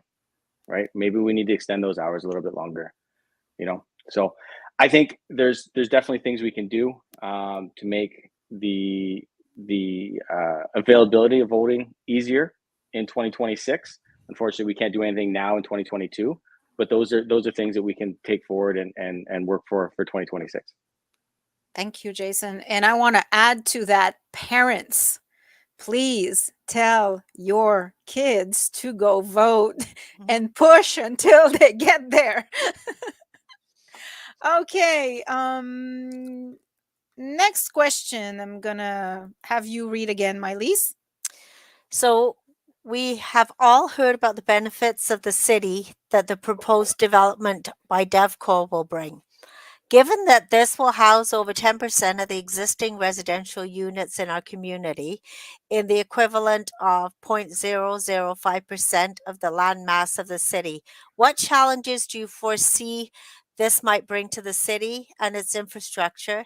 right? Maybe we need to extend those hours a little bit longer, you know? So I think there's definitely things we can do to make the availability of voting easier in 2026. Unfortunately, we can't do anything now in 2022, but those are things that we can take forward and work for 2026. Thank you, Jason. And I want to add to that, parents, please tell your kids to go vote and push until they get there. Okay. Next question. I'm gonna have you read again, Mai-Liis. So we have all heard about the benefits of the city that the proposed development by DevCo will bring. Given that this will house over 10% of the existing residential units in our community, in the equivalent of 0.005% of the land mass of the city, what challenges do you foresee this might bring to the city and its infrastructure?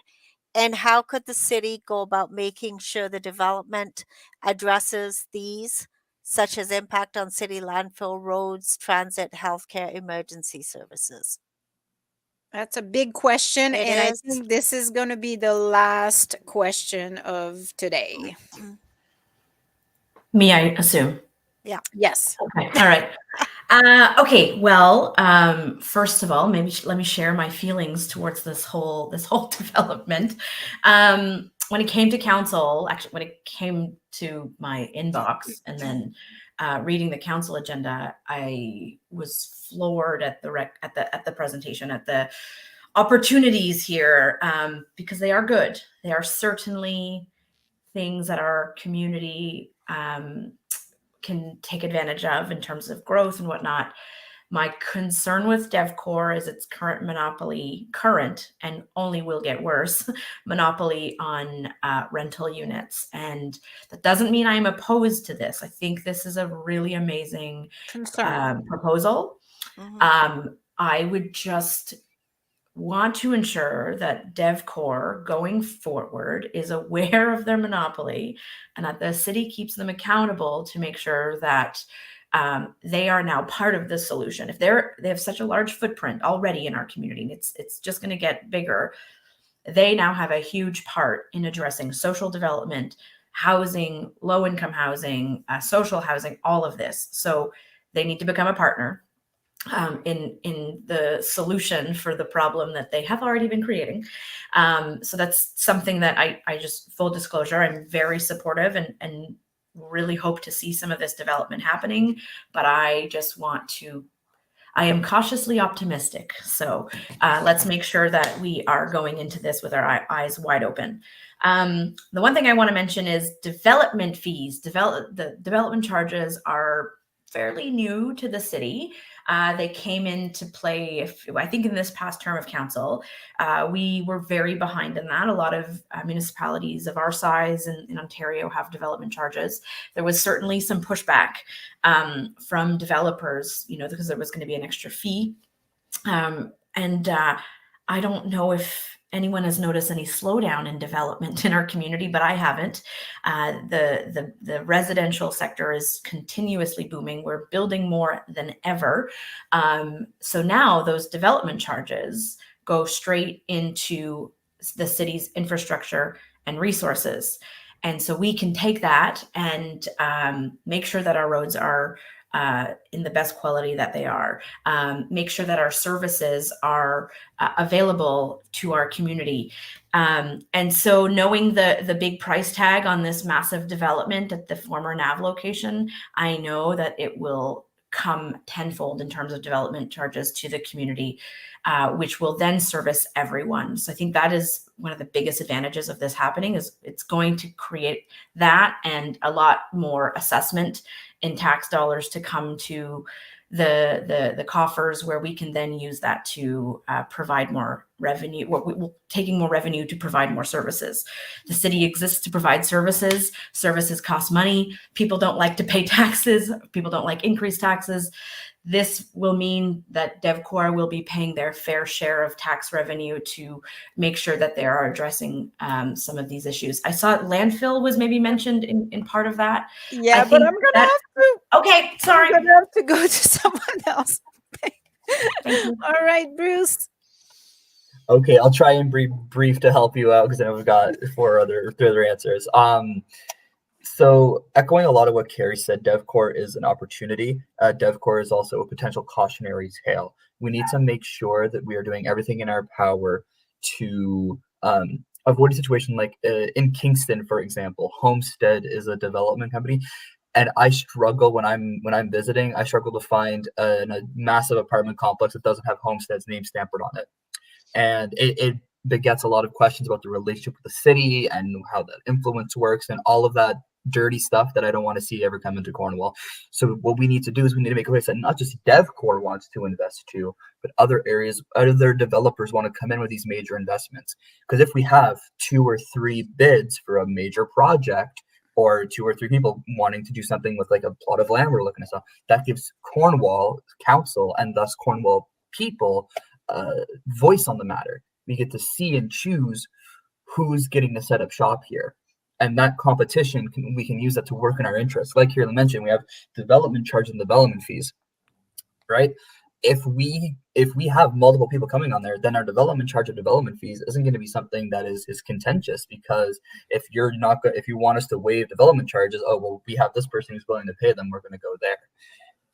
And how could the city go about making sure the development addresses these, such as impact on city landfill, roads, transit, healthcare, emergency services? That's a big question, It and I is. think this is going to be the last question of today. Me, I assume. Yeah. Yes. Okay. All right. Okay. Well, first of all, maybe let me share my feelings towards this whole development. When it came to council, actually, when it came to my inbox, and then reading the council agenda, I was floored at the presentation, at the opportunities here, because they are good. They are certainly things that our community can take advantage of in terms of growth and whatnot. My concern with DevCore is its current and only will get worse, monopoly on rental units. And that doesn't mean I'm opposed to this. I think this is a really amazing proposal. I would just want to ensure that DevCore going forward is aware of their monopoly and that the city keeps them accountable to make sure that they are now part of the solution. If they have such a large footprint already in our community, and it's just going to get bigger, they now have a huge part in addressing social development, housing, low-income housing, social housing, all of this. So they need to become a partner in the solution for the problem that they have already been creating. So that's something that I just, full disclosure, I'm very supportive and really hope to see some of this development happening. But I am cautiously optimistic. So let's make sure that we are going into this with our eyes wide open. The one thing I want to mention is development fees. The development charges are fairly new to the city. They came into play, I think, in this past term of council. We were very behind in that. A lot of municipalities of our size in Ontario have development charges. There was certainly some pushback from developers, because there was going to be an extra fee. And I don't know if anyone has noticed any slowdown in development in our community, but I haven't. The residential sector is continuously booming. We're building more than ever. So now those development charges go straight into the city's infrastructure and resources. And so we can take that and make sure that our roads are in the best quality that they are, make sure that our services are available to our community. And so knowing the big price tag on this massive development at the former NAV location, I know that it will come tenfold in terms of development charges to the community, which will then service everyone. So I think that is one of the biggest advantages of this happening, is it's going to create that and a lot more assessment in tax dollars to come to the coffers, where we can then use that to provide more revenue, taking more revenue to provide more services. The city exists to provide services. Services cost money. People don't like to pay taxes. People don't like increased taxes. This will mean that DevCorp will be paying their fair share of tax revenue to make sure that they are addressing some of these issues. I saw landfill was maybe mentioned in part of that. Yeah, but I'm gonna have to. Okay, sorry. I'm gonna have to go to someone else. Thank you. All right, Bruce. Okay, I'll try and be brief to help you out because I know we've got three other answers. So echoing a lot of what Carrie said, DevCorp is an opportunity. DevCorp is also a potential cautionary tale. We need to make sure that we are doing everything in our power to avoid a situation like in Kingston, for example. Homestead is a development company, and I struggle when I'm visiting. I struggle to find a massive apartment complex that doesn't have Homestead's name stamped on it, and it begets a lot of questions about the relationship with the city and how that influence works and all of that dirty stuff that I don't want to see ever come into Cornwall. So what we need to do is we need to make a place that not just DevCorp wants to invest to, but other developers want to come in with these major investments. Because if we have 2 or 3 bids for a major project, or 2 or 3 people wanting to do something with like a plot of land we're looking to sell, that gives Cornwall Council and thus Cornwall people voice on the matter. We get to see and choose who's getting to set up shop here. And that competition, we can use that to work in our interests. Like Carilyne mentioned, we have development charge and development fees, right? If we have multiple people coming on there, then our development charge and development fees isn't going to be something that is contentious, because if you want us to waive development charges, oh, well, we have this person who's willing to pay them, we're going to go there.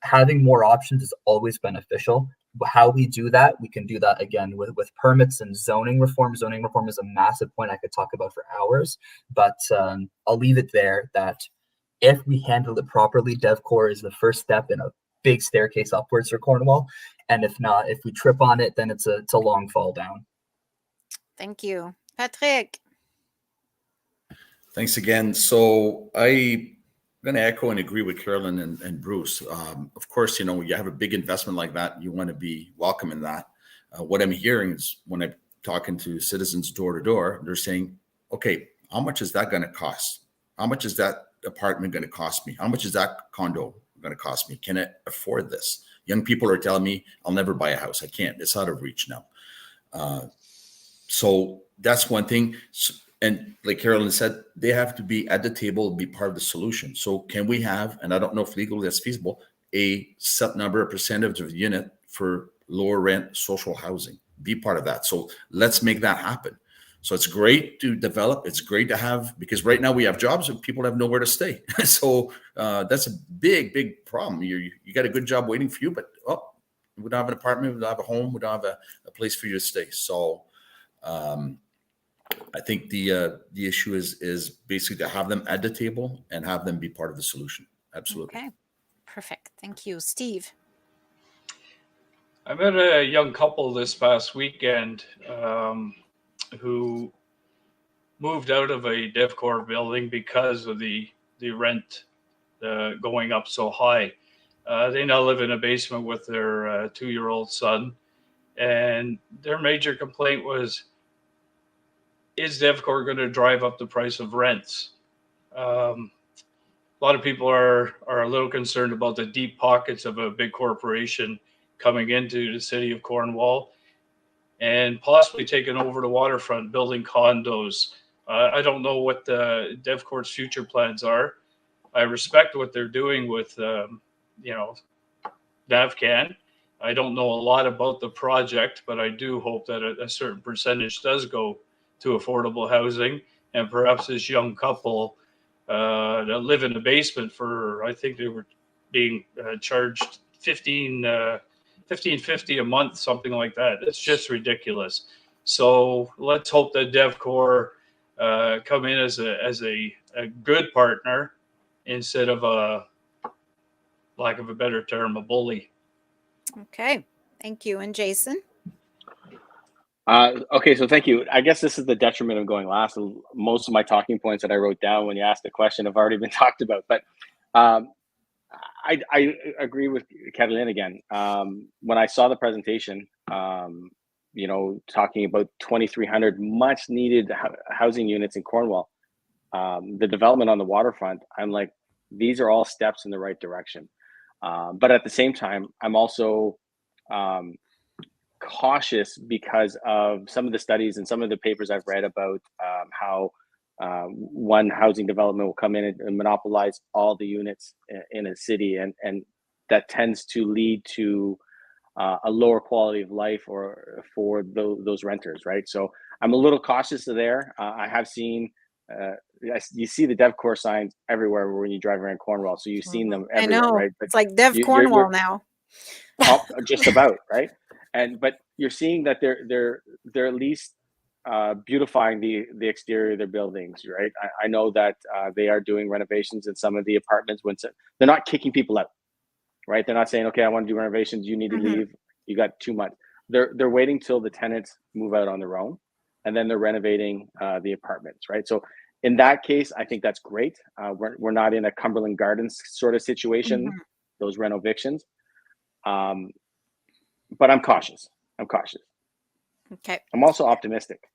Having more options is always beneficial. How we do that, we can do that again with permits and zoning reform. Zoning reform is a massive point I could talk about for hours, but I'll leave it there that if we handle it properly, DevCorp is the first step in a big staircase upwards for Cornwall. And if not, if we trip on it, then it's a long fall down. Thank you. Patrick. Thanks again. So I'm going to echo and agree with Carilyne and Bruce. Of course, you have a big investment like that, you want to be welcome in that. What I'm hearing is when I'm talking to citizens door to door, they're saying, okay, how much is that going to cost? How much is that apartment going to cost me? How much is that condo going to cost me? Can I afford this? Young people are telling me I'll never buy a house. I can't. It's out of reach now. So that's one thing. And like Carilyne said, they have to be at the table, be part of the solution. So can we have, and I don't know if legally that's feasible, a set number, a percentage of the unit for lower rent social housing, be part of that. So let's make that happen. So it's great to develop. It's great to have, because right now we have jobs and people have nowhere to stay. So that's a big, big problem. You got a good job waiting for you, but we don't have an apartment, we don't have a home, we don't have a place for you to stay. So I think the issue is basically to have them at the table and have them be part of the solution. Absolutely. Okay, perfect. Thank you, Steve. I met a young couple this past weekend who moved out of a DevCorp building because of the rent going up so high. They now live in a basement with their 2-year-old son, and their major complaint was, is DevCorp going to drive up the price of rents? A lot of people are a little concerned about the deep pockets of a big corporation coming into the city of Cornwall and possibly taking over the waterfront, building condos. I don't know what the DevCorp's future plans are. I respect what they're doing with, NavCan. I don't know a lot about the project, but I do hope that a certain percentage does go to affordable housing, and perhaps this young couple that live in the basement for, I think they were being charged $15.50 a month, something like that. It's just ridiculous. So let's hope that DevCorp come in as a good partner instead of a, lack of a better term, a bully. Okay, thank you. And Jason? Okay, so thank you. I guess this is the detriment of going last. Most of my talking points that I wrote down when you asked the question have already been talked about. But I agree with Carilyne again. When I saw the presentation, talking about 2,300 much needed housing units in Cornwall. The development on the waterfront, I'm like, these are all steps in the right direction. But at the same time, I'm also cautious because of some of the studies and some of the papers I've read about how one housing development will come in and monopolize all the units in a city, and that tends to lead to a lower quality of life for those renters, right? So I'm a little cautious there. I have seen, you see the DevCore signs everywhere when you drive around Cornwall, so you've seen them I everywhere, know. right? But It's like Dev Cornwall now. just about, right? But you're seeing that they're at least beautifying the exterior of their buildings, right? I know that they are doing renovations in some of the apartments. They're not kicking people out, right? They're not saying, okay, I want to do renovations, you need to leave, you got 2 months. They're waiting till the tenants move out on their own, and then they're renovating the apartments, right? So in that case, I think that's great. We're not in a Cumberland Gardens sort of situation, those renovictions. But I'm cautious. Okay. I'm also optimistic.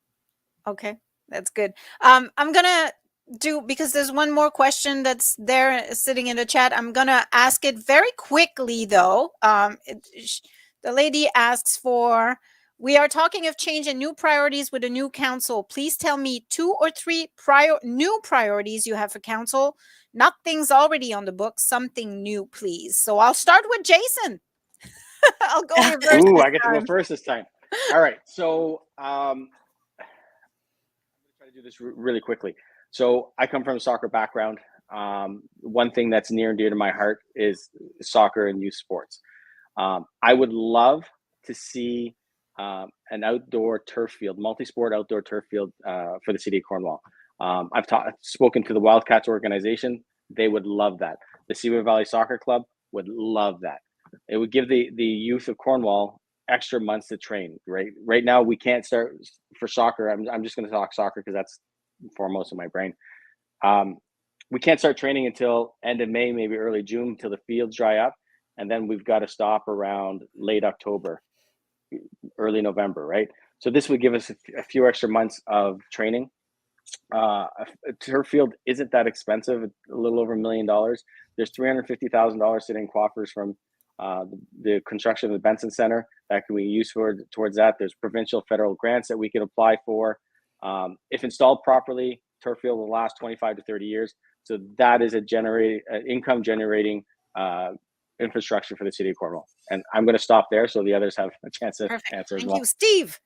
Okay, that's good. I'm gonna do, because there's one more question that's there sitting in the chat. I'm gonna ask it very quickly though. The lady asks for, we are talking of change and new priorities with a new council. Please tell me 2 or 3 new priorities you have for council, not things already on the book, something new, please. So I'll start with Jason. I'll go reverse. Ooh, I get to go first this time. All right, so I'm gonna try to do this really quickly. So I come from a soccer background. One thing that's near and dear to my heart is soccer and youth sports. I would love to see an outdoor turf field, multi-sport outdoor turf field for the city of Cornwall. I've spoken to the Wildcats organization. They would love that. The Seaway Valley Soccer Club would love that. It would give the youth of Cornwall extra months to train. Right now, we can't start for soccer. I'm just going to talk soccer because that's foremost in my brain. We can't start training until end of May, maybe early June, until the fields dry up, and then we've got to stop around late October, early November, right? So this would give us a few extra months of training. A turf field isn't that expensive, a little over $1 million. There's $350,000 sitting in coffers from the construction of the Benson Center that can be used towards that. There's provincial, federal grants that we can apply for. If installed properly, turf field will last 25 to 30 years. So that is an income generating infrastructure for the city of Cornwall. And I'm going to stop there so the others have a chance to answer as well. Thank you, Steve.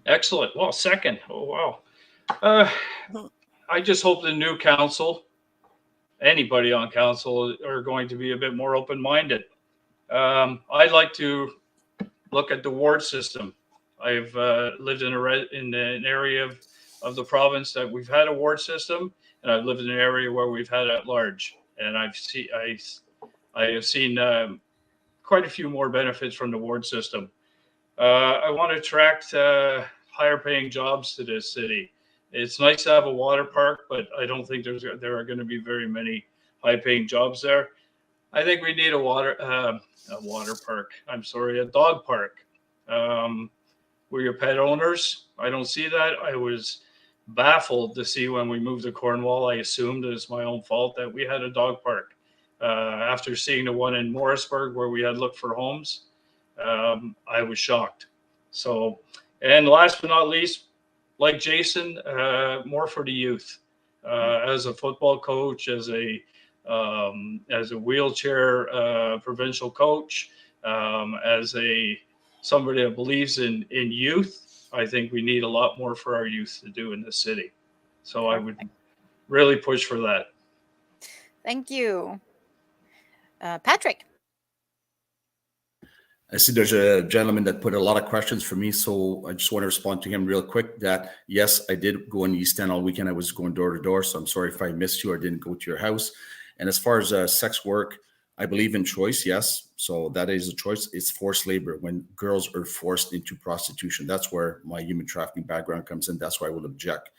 Excellent. Well, second. Oh, wow. I just hope the new council, anybody on council, are going to be a bit more open-minded. I'd like to look at the ward system. I've lived in an area of the province that we've had a ward system, and I've lived in an area where we've had at large, and I have seen quite a few more benefits from the ward system. I want to attract higher paying jobs to this city. It's nice to have a water park, but I don't think there are going to be very many high paying jobs there. I think we need a dog park. We're your pet owners. I don't see that. I was baffled to see when we moved to Cornwall. I assumed it was my own fault that we had a dog park. After seeing the one in Morrisburg where we had looked for homes, I was shocked. So, and last but not least, like Jason, more for the youth. As a football coach, as a wheelchair provincial coach, as somebody that believes in youth, I think we need a lot more for our youth to do in this city. So I would really push for that. Thank you. Patrick. I see there's a gentleman that put a lot of questions for me, so I just want to respond to him real quick that, yes, I did go in East End all weekend. I was going door to door, so I'm sorry if I missed you or didn't go to your house. And as far as sex work, I believe in choice, yes. So that is a choice. It's forced labor when girls are forced into prostitution. That's where my human trafficking background comes in. That's why I will object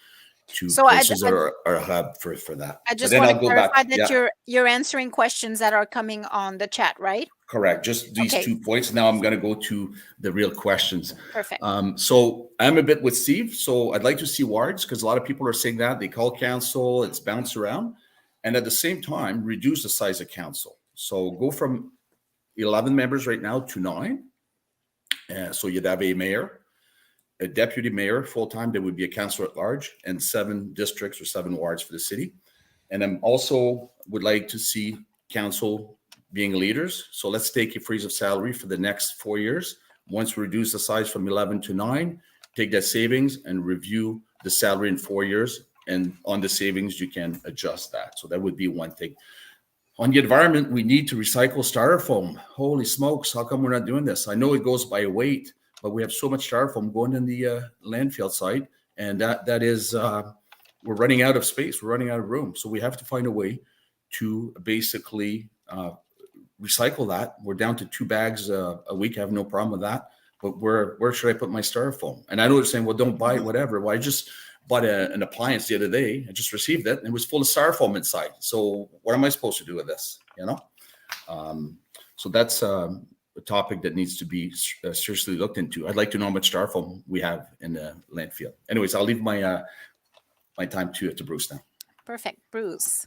to places that are a hub for that. I just want to clarify that you're answering questions that are coming on the chat, right? Correct. Just these Okay. 2 points. Now I'm going to go to the real questions. Perfect. So I'm a bit with Steve. So I'd like to see wards, because a lot of people are saying that they call council, it's bounced around, and at the same time reduce the size of council. So go from 11 members right now to 9. So you'd have a mayor, a deputy mayor full-time, there would be a councillor at large, and 7 districts or 7 wards for the city. And I'm also would like to see council being leaders. So let's take a freeze of salary for the next 4 years. Once we reduce the size from 11 to 9, take that savings and review the salary in 4 years. And on the savings, you can adjust that. So that would be one thing. On the environment, we need to recycle styrofoam. Holy smokes, how come we're not doing this? I know it goes by weight, but we have so much styrofoam going in the landfill site, and that is, we're running out of space, we're running out of room. So we have to find a way to basically recycle that. We're down to 2 bags a week. I have no problem with that. But where should I put my styrofoam? And I know they're saying, well, don't buy it, whatever. Well, I just bought an appliance the other day. I just received it, and it was full of styrofoam inside. So what am I supposed to do with this? So that's a topic that needs to be seriously looked into. I'd like to know how much styrofoam we have in the landfill. Anyways, I'll leave my my time to Bruce now. Perfect. Bruce.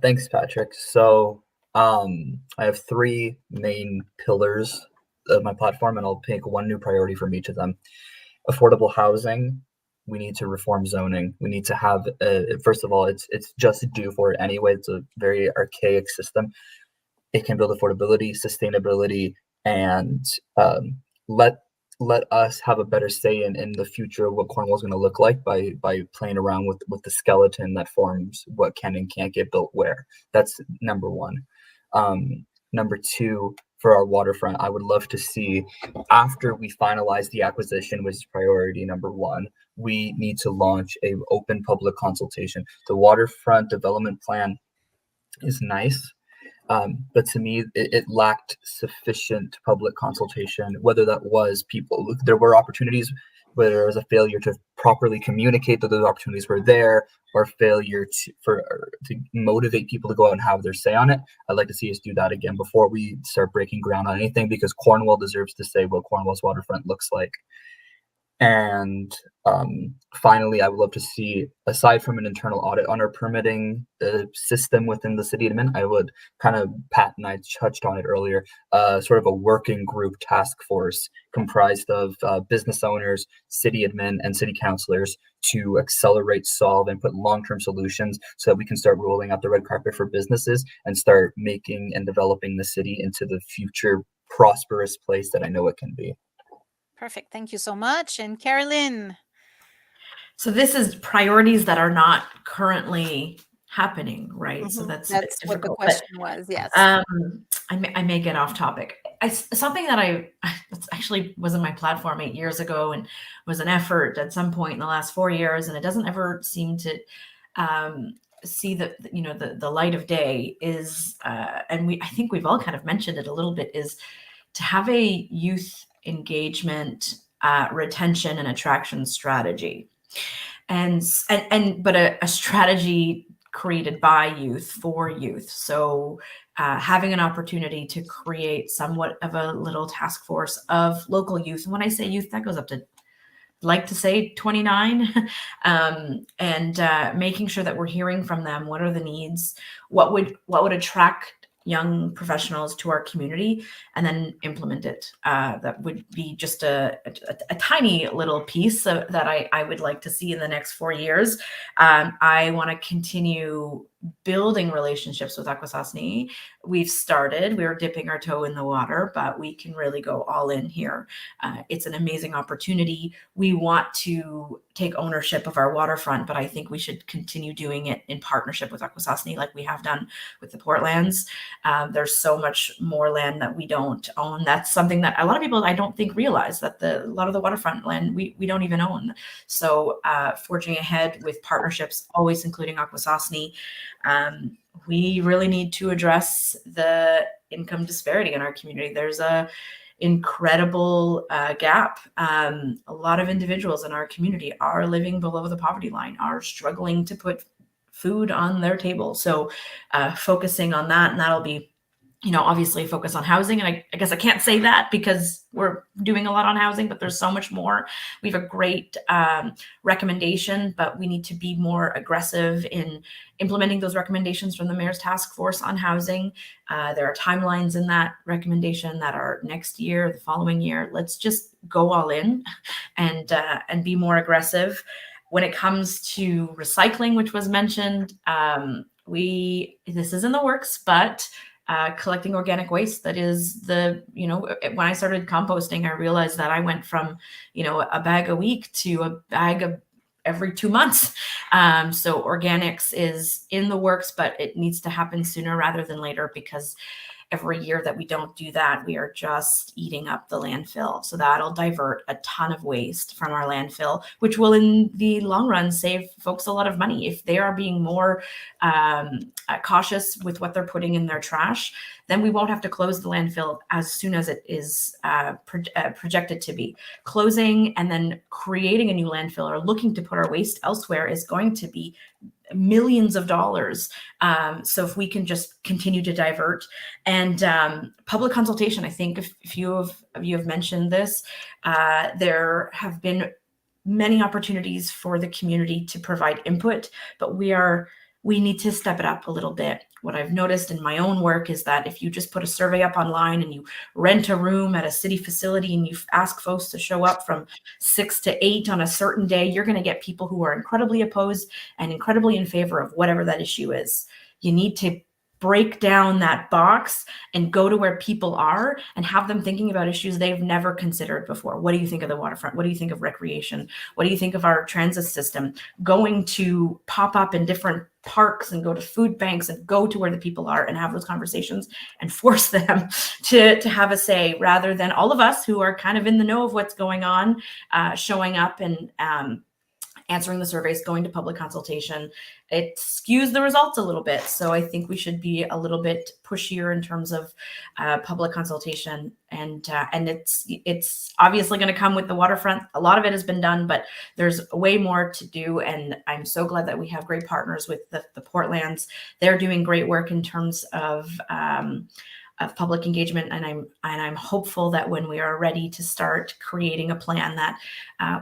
Thanks, Patrick. So I have 3 main pillars of my platform, and I'll pick one new priority from each of them. Affordable housing. We need to reform zoning. We need to have, first of all, it's just due for it anyway. It's a very archaic system. It can build affordability, sustainability, and let us have a better say in the future of what Cornwall is going to look like by playing around with the skeleton that forms what can and can't get built where. That's number 1. Number 2, for our waterfront, I would love to see, after we finalize the acquisition, which is priority number 1, we need to launch a open public consultation. The waterfront development plan is nice, but to me, it lacked sufficient public consultation, whether that was people. There were opportunities where there was a failure to properly communicate that those opportunities were there, or failure to motivate people to go out and have their say on it. I'd like to see us do that again before we start breaking ground on anything, because Cornwall deserves to say what Cornwall's waterfront looks like. And finally, I would love to see, aside from an internal audit on our permitting system within the city admin, I would kind of, Pat and I touched on it earlier, sort of a working group task force comprised of business owners, city admin, and city councilors to accelerate, solve, and put long-term solutions so that we can start rolling out the red carpet for businesses and start making and developing the city into the future prosperous place that I know it can be. Perfect. Thank you so much. And Carilyne. So this is priorities that are not currently happening, right? So that's a bit what the difficult, question was. Yes. I may get off topic. Something that actually was in my platform 8 years ago and was an effort at some point in the last 4 years, and it doesn't ever seem to see the light of day is, and I think we've all kind of mentioned it a little bit, is to have a youth engagement, retention, and attraction strategy, but a strategy created by youth for youth. So having an opportunity to create somewhat of a little task force of local youth. And when I say youth, that goes up to, like to say 29, and making sure that we're hearing from them. What are the needs? What would attract young professionals to our community, and then implement it. That would be just a tiny little piece that I would like to see in the next 4 years. I want to continue building relationships with Akwesasne. We're dipping our toe in the water, but we can really go all in here. It's an amazing opportunity. We want to take ownership of our waterfront, but I think we should continue doing it in partnership with Akwesasne, like we have done with the Portlands. There's so much more land that we don't own. That's something that a lot of people, I don't think, realize, that a lot of the waterfront land we don't even own. So forging ahead with partnerships, always including Akwesasne. We really need to address the income disparity in our community. There's a incredible gap. A lot of individuals in our community are living below the poverty line, are struggling to put food on their table. So focusing on that, and that'll be obviously focus on housing. And I guess I can't say that because we're doing a lot on housing, but there's so much more. We have a great recommendation, but we need to be more aggressive in implementing those recommendations from the Mayor's Task Force on housing. There are timelines in that recommendation that are next year, the following year. Let's just go all in and be more aggressive. When it comes to recycling, which was mentioned, this is in the works, but collecting organic waste. That is when I started composting, I realized that I went from, a bag a week to a bag of every 2 months. So organics is in the works, but it needs to happen sooner rather than later, because every year that we don't do that, we are just eating up the landfill. So that'll divert a ton of waste from our landfill, which will in the long run save folks a lot of money. If they are being more cautious with what they're putting in their trash, then we won't have to close the landfill as soon as it is projected to be. Closing and then creating a new landfill or looking to put our waste elsewhere is going to be millions of dollars. So if we can just continue to divert and public consultation, I think if you have mentioned this, there have been many opportunities for the community to provide input, but we need to step it up a little bit. What I've noticed in my own work is that if you just put a survey up online and you rent a room at a city facility and you ask folks to show up from 6 to 8 on a certain day, you're going to get people who are incredibly opposed and incredibly in favor of whatever that issue is. You need to break down that box and go to where people are and have them thinking about issues they've never considered before. What do you think of the waterfront? What do you think of recreation? What do you think of our transit system? Going to pop up in different parks and go to food banks and go to where the people are and have those conversations and force them to have a say, rather than all of us who are kind of in the know of what's going on, showing up and answering the surveys, going to public consultation. It skews the results a little bit. So I think we should be a little bit pushier in terms of public consultation. And it's obviously going to come with the waterfront. A lot of it has been done, but there's way more to do. And I'm so glad that we have great partners with the Portlands. They're doing great work in terms of public engagement, and I'm hopeful that when we are ready to start creating a plan, that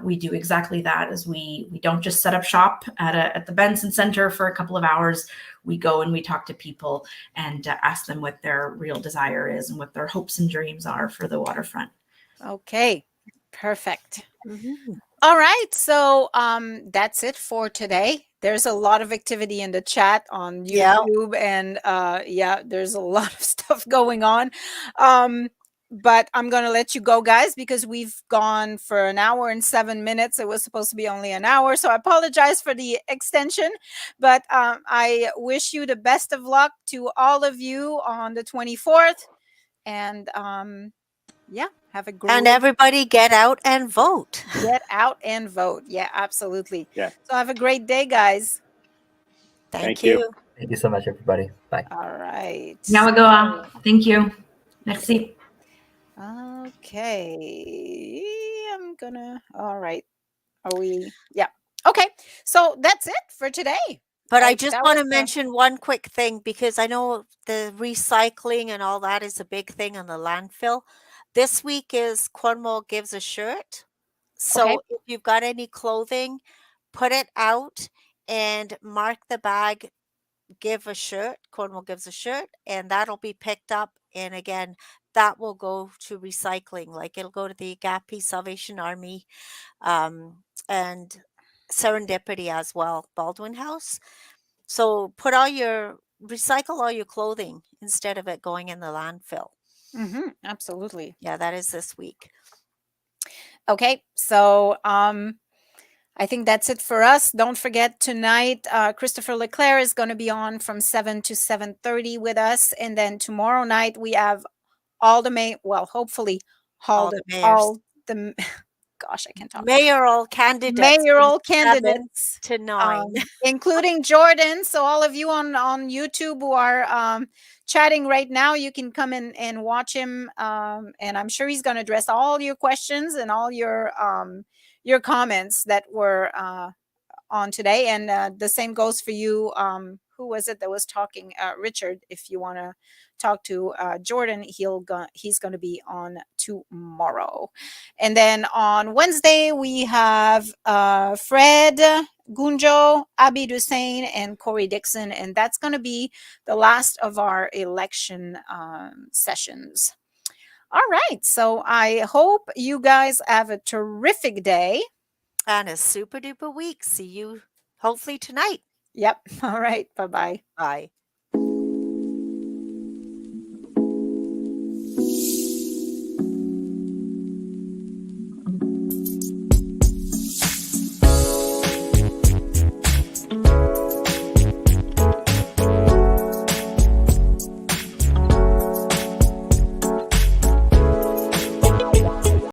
we do exactly that. As we don't just set up shop at the Benson Center for a couple of hours. We go and we talk to people and ask them what their real desire is and what their hopes and dreams are for the waterfront. Okay, perfect. Mhm. All right, so that's it for today. There's a lot of activity in the chat on Yeah. YouTube, and there's a lot of stuff going on. But I'm gonna let you go, guys, because we've gone for an hour and 7 minutes. It was supposed to be only an hour, so I apologize for the extension. But I wish you the best of luck to all of you on the 24th, and have a great. And everybody get out and vote. Get out and vote. Yeah, absolutely. Yeah. So have a great day, guys. Thank you. you. Thank you so much, everybody. Bye. All right. Thank you. Merci. Okay. All right. Yeah. Okay. So that's it for today. But I Like, just that want to was the- mention one quick thing, because I know the recycling and all that is a big thing on the landfill. This week is Cornwall Gives a Shirt. So Okay. if you've got any clothing, put it out and mark the bag, give a shirt, Cornwall Gives a Shirt, and that'll be picked up. And again, that will go to recycling. Like it'll go to the Agape Salvation Army and Serendipity as well, Baldwin House. So recycle all your clothing instead of it going in the landfill. Absolutely. Yeah, that is this week. Okay. So I think that's it for us. Don't forget tonight, Christopher Leclerc is going to be on from 7 to 7:30 with us, and then tomorrow night we have hopefully All the mayors. gosh, I can't talk. Mayoral candidates. Mayoral from 7 candidates, to 9. including Jordan. So all of you on YouTube who are chatting right now, you can come in and watch him, and I'm sure he's going to address all your questions and all your comments that were on today. And the same goes for you. Who was it that was talking? Richard. If you want to talk to Jordan, he's going to be on tomorrow. And then on Wednesday we have Fred Gunjo, Abby Dusain, and Corey Dixon, and that's going to be the last of our election sessions. All right, so I hope you guys have a terrific day. And a super duper week. See you hopefully tonight. Yep. All right. Bye-bye. Bye.